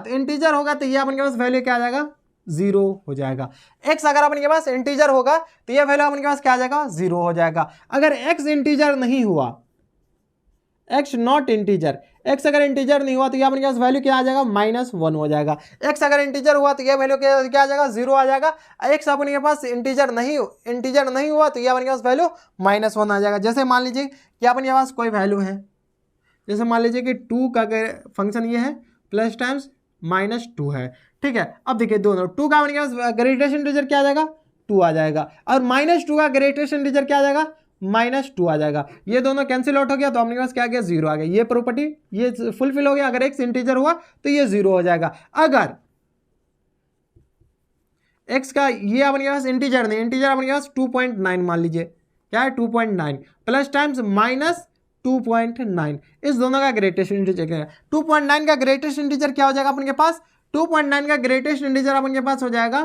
तो ये अपने पास वैल्यू क्या आ जाएगा, 0 हो जाएगा। x अगर अपने पास इंटीजर होगा तो ये वैल्यू अपने पास क्या आ जाएगा, 0 हो जाएगा। अगर x इंटीजर नहीं हुआ, x नॉट इंटीजर, x अगर इंटीजर नहीं हुआ तो ये अपने पास वैल्यू क्या आ जाएगा, -1 हो जाएगा। x अगर इंटीजर हुआ तो ये वैल्यू क्या आ जाएगा, 0 आ जाएगा। x अपने पास इंटीजर नहीं हुआ तो ये अपने पास वैल्यू -1 आ जाएगा। जैसे मान लीजिए कि अपने पास कोई वैल्यू है, जैसे मान लीजिए कि 2 का फंक्शन ये है प्लस टाइम्स -2 है। ठीक है, अब देखिए दोनों 2 का अपने पास ग्रेटेस्ट इंटीजर क्या आ जाएगा, 2 आ जाएगा, और -2 का ग्रेटेस्ट इंटीजर क्या आ जाएगा, -2 आ जाएगा। ये दोनों कैंसिल आउट हो गया तो अपने पास क्या आ गया, 0 आ गया। ये प्रॉपर्टी ये फुलफिल हो गया। अगर x इंटीजर हुआ तो ये 0 हो जाएगा। अगर x का ये अपने पास इंटीजर नहीं, इंटीजर अपने पास 2.9 मान लीजिए, क्या है 2.9 प्लस टाइम्स 2.9, इस दोनों का ग्रेटेस्ट इंटीजर क्या है? 2.9 का ग्रेटेस्ट इंटीजर क्या हो जाएगा अपन के पास? 2.9 का ग्रेटेस्ट इंटीजर अपन के पास हो जाएगा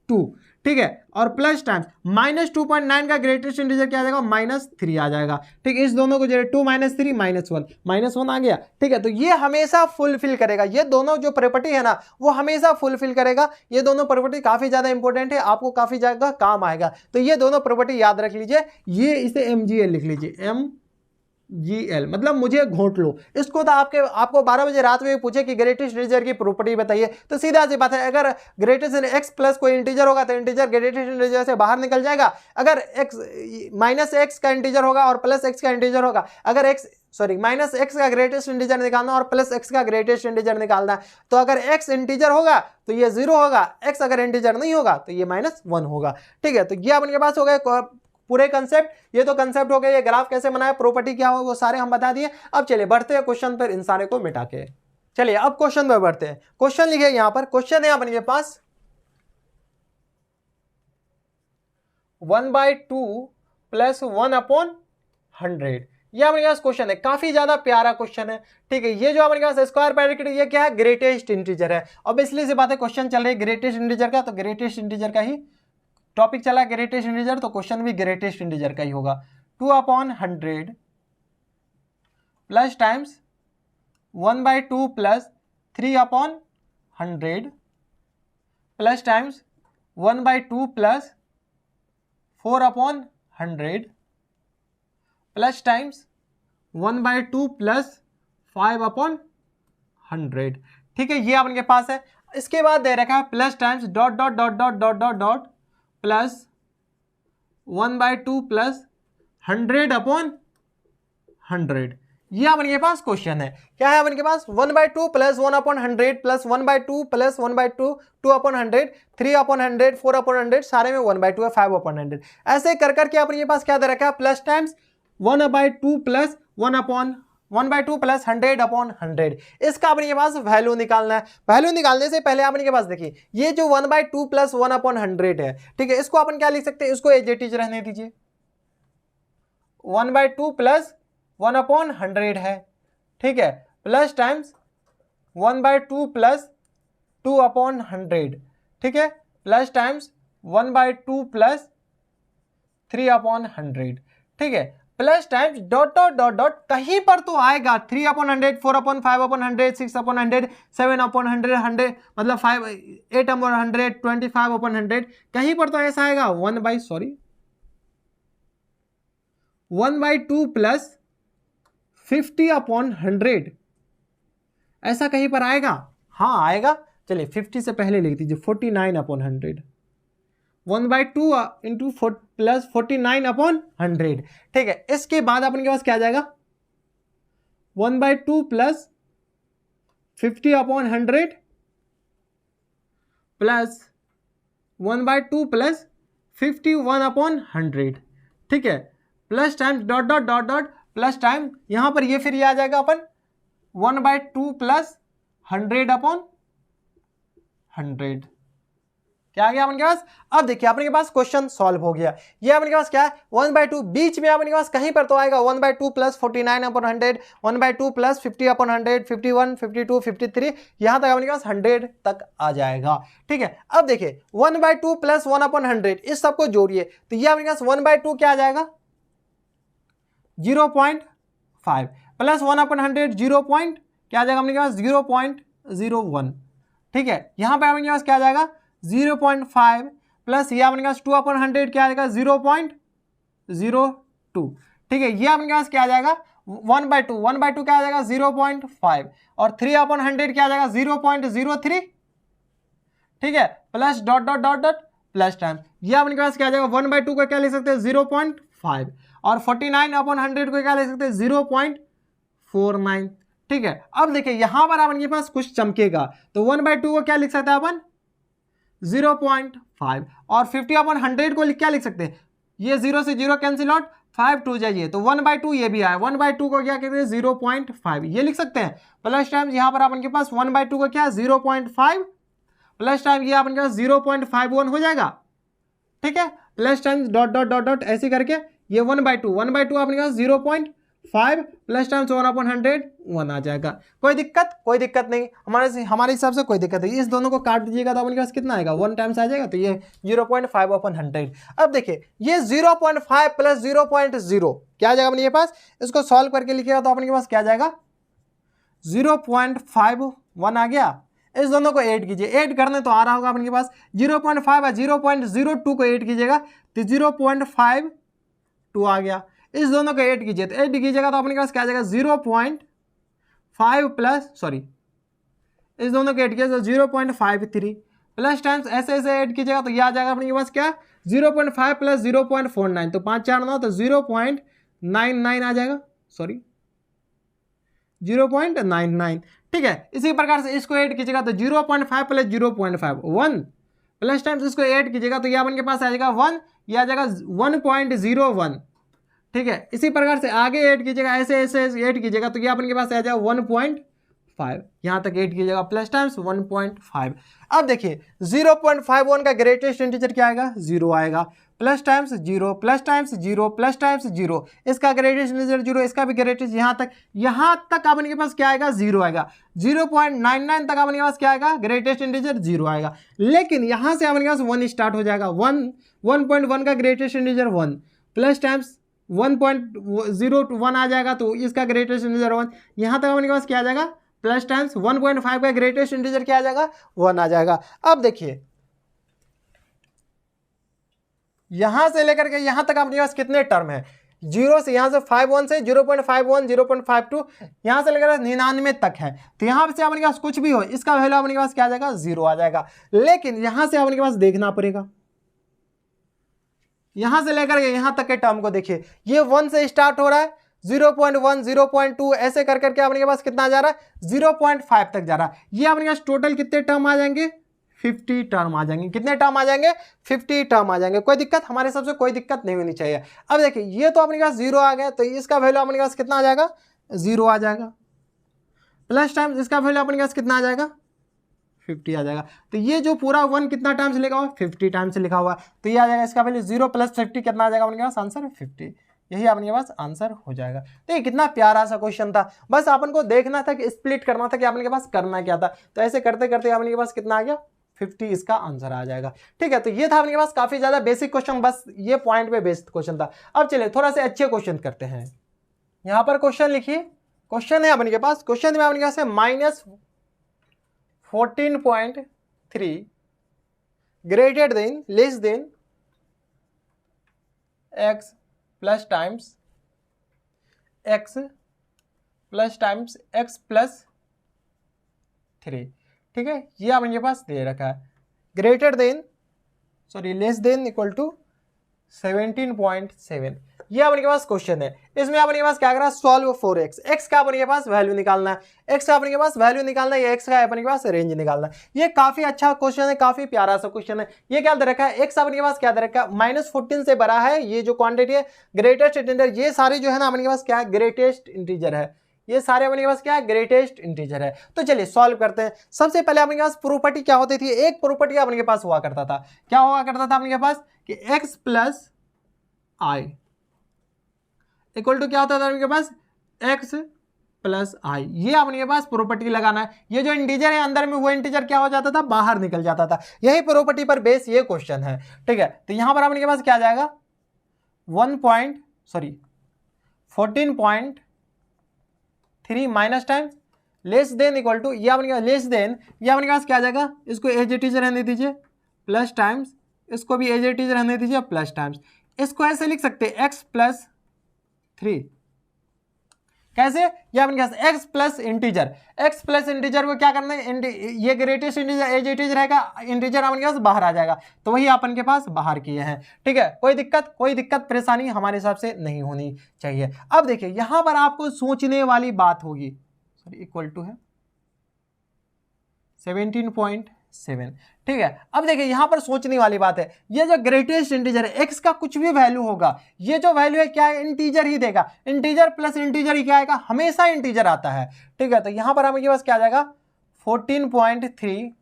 2, ठीक है, और प्लस टाइम्स माइनस 2.9 का ग्रेटेस्ट इंटीजर क्या आ जाएगा? -3 आ जाएगा, ठीक है। इस दोनों को जो है 2 - 3 -1 आ गया, ठीक है। तो ये हमेशा फुलफिल करेगा, ये दोनों जो प्रॉपर्टी है ना वो हमेशा फुलफिल करेगा। ये दोनों प्रॉपर्टी काफी ज्यादा इंपॉर्टेंट है, आपको काफी ज्यादा काम आएगा। तो ये दोनों प्रॉपर्टी याद रख लीजिए, ये इसे MGL लिख लीजिए, MGL मतलब मुझे घोट लो। इसको तो आपको 12 बजे रात में पूछे कि ग्रेटेस्ट इंटीजर की प्रॉपर्टी बताइए, तो सीधा सी बात है, अगर ग्रेटेस्ट x प्लस कोई इंटीजर होगा तो इंटीजर ग्रेटेस्ट इंटीजर से बाहर निकल जाएगा। अगर -x का इंटीजर होगा और +x का इंटीजर होगा, अगर -x का ग्रेटेस्ट इंटीजर निकालना और +x का ग्रेटेस्ट इंटीजर निकालना है, तो अगर x इंटीजर होगा तो ये 0 होगा, x अगर इंटीजर नहीं होगा तो ये -1 होगा, ठीक है। तो ये अपने पास हो गए पूरे कंसेप्ट। ये तो कंसेप्ट हो गए, ये ग्राफ कैसे बनाया, प्रॉपर्टी क्या हो, वो सारे हम बता दिए। अब चलिए बढ़ते हैं क्वेश्चन पर, इन सारे को मिटा के। चलिए अब क्वेश्चन पर बढ़ते हैं। क्वेश्चन लिखे यहां पर, क्वेश्चन है अपने पास 1/2 + 1/100। ये हमारे पास क्वेश्चन है, काफी ज्यादा प्यारा क्वेश्चन है, ठीक है। ये जो हमारे पास स्क्वायर ब्रैकेट, ये क्या है? ग्रेटेस्ट इंटीजर है। ऑब्वियसली सी बात है, क्वेश्चन चल रही है ग्रेटेस्ट इंटीजर का, तो ग्रेटेस्ट इंटीजर का ही टॉपिक चला ग्रेटेस्ट इंटीजर, तो क्वेश्चन भी ग्रेटेस्ट इंटीजर का ही होगा। 2/100 plus times 1/2 + 3/100 plus times 1/2 + 4/100 plus times 1/2 + 5/100, ठीक है। ये आपके पास है। इसके बाद दे रखा है plus times dot dot dot dot dot dot dot plus 1/2 + 100/100। ये अपने पास क्वेश्चन है, क्या है अपने पास? 1/2 + 1/100 + 1/2 + 1/2 2/100 3/100 4/100, सारे में 1/2 है, 5/100। ऐसे कर करके अपने पास क्या दे रखा है? Plus times 1/2 + 1/2 + 100/100। इसका अपने पास वैल्यू निकालना है। वैल्यू निकालने से पहले अपने पास देखिए, ये जो 1/2 + 1/100 है, ठीक है, इसको अपन क्या लिख सकते हैं? इसको एज इट इज रहने दीजिए, 1/2 + 1/100 है, ठीक है, प्लस टाइम्स 1/2 + 2/100, ठीक है, प्लस टाइम्स 1/2 + 3/100, ठीक है, plus times dot dot dot dot, कहीं पर तो आएगा 3/100 4/5/100 6/100 7/100 100 मतलब 8/100 25/100, कहीं पर तो ऐसा आएगा 1/2 + 50/100, ऐसा कहीं पर आएगा? हाँ आएगा। चलिए 50 से पहले लिख दीजिए 49/100, 1/2 + 49/100, ठीक है। इसके बाद अपने के पास क्या आ जाएगा? 1/2 + 50/100 प्लस 1/2 + 51/100, ठीक है, plus time dot dot dot dot plus time, यहां पर ये फिर ये आ जाएगा अपन 1/2 + 100/100, क्या आ गया अपने पास? अब देखिए अपने के पास क्वेश्चन सॉल्व हो गया। ये अपने के पास क्या है? 1/2, बीच में अपने के पास कहीं पर तो आएगा 1/2 + 49/100 1/2 + 50/100 51 52 53, यहां तक अपने के पास 100 तक आ जाएगा, ठीक है। अब देखिए 1/2 + 1/100, इस सबको जोड़िए, तो ये अपने पास 1/2 क्या आ जाएगा? 0.5 प्लस 1/100 0. क्या आ जाएगा अपने पास? 0.01, ठीक है। यहां पे अपने पास क्या आ जाएगा? 0.5 प्लस ये अपने पास 2/100 क्या आ जाएगा? 0.02, ठीक है। ये अपने पास क्या आ जाएगा? 1/2 क्या आ जाएगा? 0.5 और 3/100 क्या आ जाएगा? 0.03, ठीक है, plus dot dot dot dot plus time, ये अपने पास क्या आ जाएगा? 1/2 को क्या लिख सकते हैं? 0.5 और 49/100 को क्या लिख सकते हैं? 0.49, ठीक है। अब देखिए यहां पर अपने पास कुछ चमकेगा, तो 1/2 को क्या लिख सकते हैं अपन? 0.5 और 50/100 को क्या लिख सकते हैं? ये 0 से 0 कैंसिल आउट, 5 2 जाइए, तो 1/2 ये भी आया, 1/2 को क्या कहते हैं? 0.5, ये लिख सकते हैं। प्लस टाइम यहां पर अपन के पास 1/2 को क्या? 0.5 प्लस टाइम ये अपन के पास 0.51 हो जाएगा, ठीक है, plus time dot dot dot dot ऐसे करके ये 1/2 अपने पास 5 प्लस टाइम्स 1/100 1 आ जाएगा। कोई दिक्कत नहीं, हमारे हिसाब से कोई दिक्कत नहीं। इस दोनों को काट दीजिएगा तो अपने पास कितना आएगा, 1 टाइम्स आ जाएगा, तो ये 0.5/100। अब देखिए ये 0.5 प्लस 0.0 क्या आ जाएगा अपने पास, इसको सॉल्व करके लिखिएगा तो अपने के पास क्या आ जाएगा, 0.51 आ गया। इस दोनों को ऐड कीजिए, ऐड करने तो आ रहा होगा अपने पास 0.5 और 0.02 को ऐड कीजिएगा तो 0.52 आ गया। इस दोनों को ऐड कीजिए, तो ऐड कीजिएगा तो अपने पास क्या आ जाएगा 0.5 प्लस इस दोनों को ऐड किया तो 0.53 प्लस टाइम्स ऐसे ऐड कीजिएगा तो ये आ जाएगा अपने पास क्या 0.5 प्लस 0.49, तो 5 4 9 तो 0.99 आ जाएगा, 0.99। ठीक है, इसी प्रकार से इसको ऐड कीजिएगा तो 0.5 प्लस 0.5 1 प्लस टाइम्स इसको ऐड कीजिएगा तो ये अपन के पास आ जाएगा 1, ये आ जाएगा 1.01। ठीक है, इसी प्रकार से आगे ऐड कीजिएगा, ऐसे ऐड कीजिएगा तो ये अपन के पास आ जाएगा 1.5, यहाँ तक ऐड कीजिएगा प्लस टाइम्स 1.5। अब देखिए 0.51 का ग्रेटेस्ट इंटीजर क्या आएगा, 0 आएगा, plus times 0 plus times 0 plus times 0, इसका ग्रेटेस्ट इंटीजर 0, इसका भी ग्रेटेस्ट, यहाँ तक अपने के पास क्या आएगा, 0 आएगा। 0.99 तक अपने के पास क्या आएगा, ग्रेटेस्ट इंटीजर 0 आएगा। लेकिन यहाँ से अपने के पास 1 स्टार्ट हो जाएगा, 1.1 का ग्रेटेस्ट इंटीजर 1 प्लस टाइम्स 1.01 आ जाएगा तो इसका ग्रेटेस्ट इंटीजर 1, यहाँ तक अपने के पास क्या आ जाएगा प्लस टाइम्स 1.5 का ग्रेटेस्ट इंटीजर क्या आ जाएगा, 1 आ जाएगा। अब देखिए यहां से लेकर के यहां तक अपने पास कितने टर्म है, 0 से यहां से 51 से 0.51 0.52 यहां से लेकर 99 तक है, तो यहां से अपने पास कुछ भी हो इसका वैल्यू अपने पास क्या आ जाएगा, 0 आ जाएगा। लेकिन यहां से अपने पास देखना पड़ेगा, यहां से लेकर के यहां तक के टर्म को देखिए, ये 1 से स्टार्ट हो रहा है, 0.1 0.2 ऐसे कर करके अपने के पास कितना जा रहा है, 0.5 तक जा रहा है। ये अपने पास टोटल कितने टर्म आ जाएंगे, 50 टर्म आ जाएंगे। कितने टर्म आ जाएंगे, 50 टर्म आ जाएंगे। कोई दिक्कत, हमारे हिसाब से कोई दिक्कत नहीं होनी चाहिए। अब देखिए ये तो अपने पास 0 आ गया, तो इसका वैल्यू अपने पास कितना आ जाएगा, 0 आ जाएगा, प्लस टाइम्स इसका वैल्यू अपने पास कितना आ जाएगा, 50 आ जाएगा। तो ये जो पूरा 1 कितना टाइम्स लिखा हुआ, 50 टाइम्स लिखा हुआ, तो ये आ जाएगा इसका वैल्यू 0 प्लस 50 कितना आ जाएगा अपने पास, आंसर 50। यही अपने पास आंसर हो जाएगा। तो ये कितना प्यारा सा क्वेश्चन था, बस अपन को देखना था कि स्प्लिट करना था कि अपने के पास करना क्या था। तो ऐसे करते करते अपने के पास कितना आ गया, 50 इसका आंसर आ जाएगा। ठीक है, तो ये था अपने के पास काफी ज्यादा बेसिक क्वेश्चन, बस ये पॉइंट पे बेस्ड क्वेश्चन था। अब चलिए थोड़ा सा अच्छे क्वेश्चन करते हैं। यहां पर क्वेश्चन लिखिए, क्वेश्चन है अपने के पास, क्वेश्चन में अपने पास है -14.3 greater than less than x plus times x plus 3। ठीक है, ये अपने पास दे रखा है, greater than less than equal to 17.7। ये अपने पास क्वेश्चन है। इसमें अपने पास क्या करना है, सॉल्व फॉर x, x का अपने पास वैल्यू निकालना है, x का अपने पास वैल्यू निकालना है, या x का अपने पास रेंज निकालना है। ये काफी अच्छा क्वेश्चन है, काफी प्यारा सा क्वेश्चन है। ये क्या दे रखा है, x अपने पास क्या दे रखा है, -14 से बड़ा है, ये जो क्वांटिटी है ग्रेटेस्ट इंटीजर, ये सारे जो है ना अपने पास क्या है, ग्रेटेस्ट इंटीजर है, ये सारे अपने पास क्या है, ग्रेटेस्ट इंटीजर है। तो चलिए सॉल्व करते हैं। सबसे पहले अपने पास प्रॉपर्टी क्या होती थी, एक प्रॉपर्टी अपने पास हुआ करता था, क्या हुआ करता था अपने पास कि x plus I equal to क्या होता था अपने पास, x प्लस आई। ये अपने पास प्रॉपर्टी लगाना है, ये जो इंटीजर है अंदर में वो इंटीजर क्या हो जाता था, बाहर निकल जाता था। यही प्रॉपर्टी पर बेस ये क्वेश्चन है। ठीक है, तो यहां पर अपने पास क्या आ जाएगा, 14.3 minus times less than equal to, ये अपने लेस देन, ये अपने पास क्या आ जाएगा, इसको एज इट इज रहने दीजिए, प्लस टाइम्स इसको भी एज इट इज रहने दीजिए, प्लस टाइम्स इसको ऐसे लिख सकते हैं x प्लस 3। कैसे, ये अपने पास x plus integer, x plus integer को क्या करना है, ये greatest integer as it is रहेगा, इंटीजर अपने पास बाहर आ जाएगा, तो वही अपन के पास बाहर किए हैं। ठीक है, कोई दिक्कत परेशानी हमारे हिसाब से नहीं होनी चाहिए। अब देखिए यहां पर आपको सोचने वाली बात होगी, इक्वल टू है 17.7। ठीक है, अब देखिए यहां पर सोचने वाली बात है, ये जो ग्रेटेस्ट इंटीजर है x का कुछ भी वैल्यू होगा, ये जो वैल्यू है क्या है, इंटीजर ही देगा, इंटीजर प्लस इंटीजर ही क्या आएगा, हमेशा इंटीजर आता है। ठीक है, तो यहां पर हमें पास क्या आ जाएगा, 14.3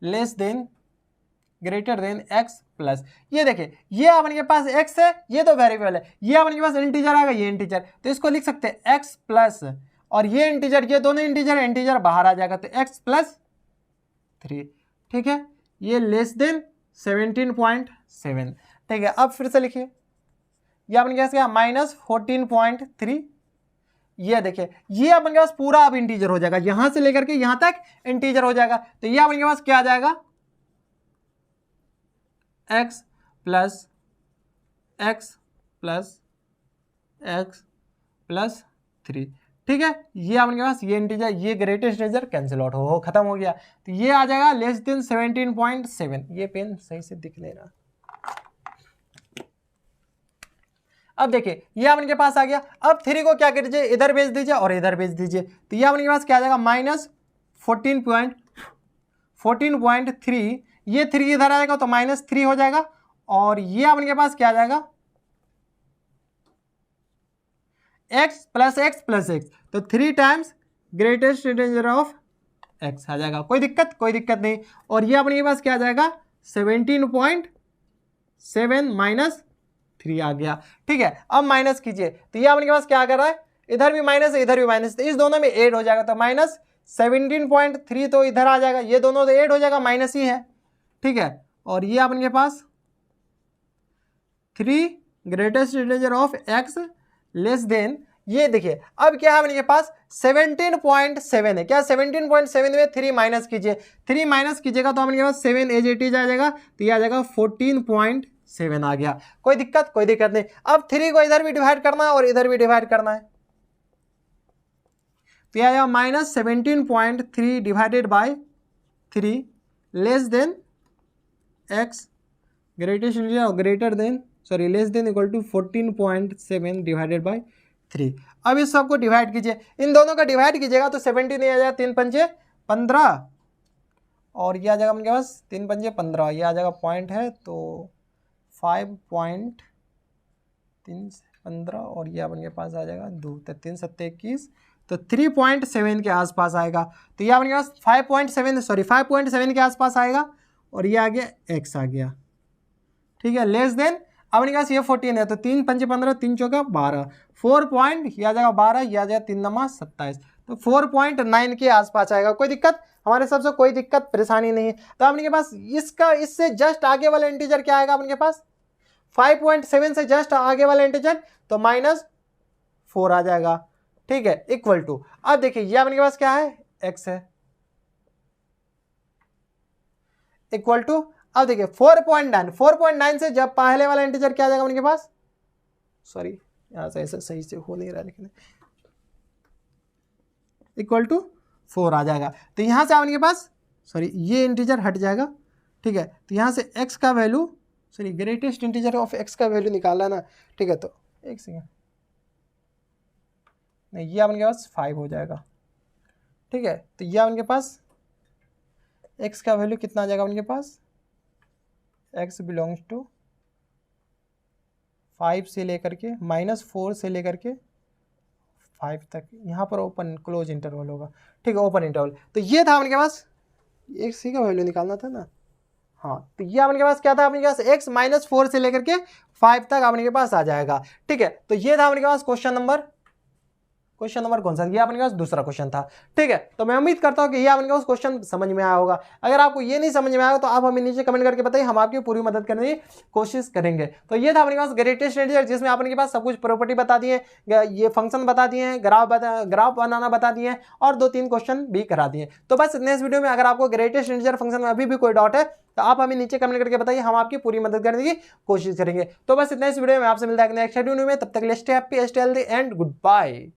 less than greater than x plus, ये देखिए ये अपने के पास एक्स है, ये तो वेरिएबल है, ये अपने के पास इंटीजर आएगा, ये इंटीजर, तो इसको लिख सकते हैं एक्स प्लस, और ये इंटीजर, ये दोनों इंटीजर, इंटीजर बाहर आ जाएगा तो एक्स प्लस 3, ठीक है, ये लेस देन 17.7, ठीक है। अब फिर से लिखिए, ये अपने पास क्या माइनस 14.3, ये देखिए ये अपने पास पूरा अब इंटीजर हो जाएगा, यहां से लेकर के यहां तक इंटीजर हो जाएगा, तो ये अपने पास क्या आ जाएगा x plus x plus x plus 3, ठीक है। ये अपने पास ये इंटीजर, ये ग्रेटेस्ट इंटीजर कैंसिल आउट हो खत्म हो गया, तो ये आ जाएगा लेस देन 17.7, ये पेन सही से दिख लेना। अब देखिए ये अपने पास आ गया, अब 3 को क्या कीजिए इधर भेज दीजिए और इधर भेज दीजिए, तो ये अपने पास क्या आ जाएगा माइनस 14.3, ये 3 इधर आएगा तो माइनस 3 हो जाएगा, और ये अपने पास क्या आ जाएगा x plus x plus x, तो 3 times greatest integer of x आ जाएगा, कोई दिक्कत नहीं, और ये अपने पास क्या आ जाएगा 17.7 माइनस 3 आ गया, ठीक है। अब माइनस कीजिए, तो ये अपने पास क्या कर रहा है, इधर भी माइनस है इधर भी माइनस, तो इस दोनों में ऐड हो जाएगा, तो माइनस 17.3 तो इधर आ जाएगा, ये दोनों तो ऐड हो जाएगा, माइनस ही है, ठीक है। और ये अपने पास 3 greatest integer of x less than, ये देखिए अब क्या है अपने पास 17.7 है, क्या 17.7 में 3 माइनस कीजिए, 3 माइनस कीजिएगा तो अपने पास 7 एज इट इज आ जाएगा, तो ये आ जाएगा 14.7 आ गया, कोई दिक्कत नहीं। अब 3 को इधर भी डिवाइड करना है और इधर भी डिवाइड करना है, तो यह आ जाएगा minus 17.3 divided by 3 less than X greatest integer greater than less than equal to 14.7 divided by 3। अब इस सबको डिवाइड कीजिए, इन दोनों का डिवाइड कीजिएगा तो 17 नहीं आ जाएगा, 3 पंजे 15, और ये आ जाएगा अपने पास 3 पंजे 15, ये आ जाएगा पॉइंट है तो 5.315, और ये अपने पास आ जाएगा 2, तो 3 7 21, तो 3.7 के आसपास आएगा, तो ये अपने पास 5.7 के आसपास आएगा, और ये आ गया x आ गया, ठीक है, लेस देन अपने पास ये 14 है, तो 3 पंजे 15, 3 चौका 12, 4 पॉइंट ये आ जाएगा 12, ये आ जाएगा 3 नमा 27, तो 4.9 के आसपास आएगा, कोई दिक्कत हमारे सबसे कोई दिक्कत परेशानी नहीं है। तो अपने के पास इसका इससे जस्ट आगे वाला इंटीजर क्या आएगा अपने पास 5.7 से जस्ट आगे वाला इंटीजर, तो -4 आ जाएगा, ठीक है, इक्वल टू, अब देखिए ये अपने पास क्या है x है, इक्वल टू, अब देखिए 4.9 से जब पहले वाला इंटीजर क्या आ जाएगा उनके पास, सॉरी यहां से ऐसे सही से हो नहीं रहा, लेकिन इक्वल टू 4 आ जाएगा, तो यहां से आपके पास ये इंटीजर हट जाएगा, ठीक है, तो यहां से x का value greatest integer of x का वैल्यू निकालना ना, ठीक है, तो एक सेकेंड, नहीं ये आपके पास 5 हो जाएगा, ठीक है, तो ये आपके पास x का वैल्यू कितना आ जाएगा उनके पास, x बिलोंग्स टू 5 से लेकर के -4 से लेकर के 5 तक, यहाँ पर ओपन क्लोज इंटरवल होगा, ठीक है, ओपन इंटरवल, तो ये था अपने पास x का वैल्यू निकालना था ना, हाँ, तो ये अपने पास क्या था अपने पास x -4 से लेकर के 5 तक अपने के पास आ जाएगा, ठीक है, तो ये था अपने पास क्वेश्चन नंबर कौन सा, ये अपने पास दूसरा क्वेश्चन था, ठीक है। तो मैं उम्मीद करता हूं कि ये अपने पास क्वेश्चन समझ में आया होगा, अगर आपको ये नहीं समझ में आया तो आप हमें नीचे कमेंट करके बताइए, हम आपकी पूरी मदद करने की कोशिश करेंगे। तो ये था अपने पास ग्रेटेस्ट इंटीजर, जिसमें अपने पास सब कुछ प्रॉपर्टी बता दिए, ये फंक्शन बता दिए, ग्राफ बनाना बता दिए, और 2-3 क्वेश्चन भी करा दिए। तो बस इतने इस वीडियो में, अगर आपको ग्रेटेस्ट इंटीजर फंक्शन में अभी भी कोई डाउट है तो आप हमें नीचे कमेंट करके बताइए, हम आपकी पूरी मदद करने की कोशिश करेंगे। तो बस इतना इस वीडियो में, आपसे मिलता है नेक्स्ट वीडियो में, तब तक stay happy, stay healthy and good bye.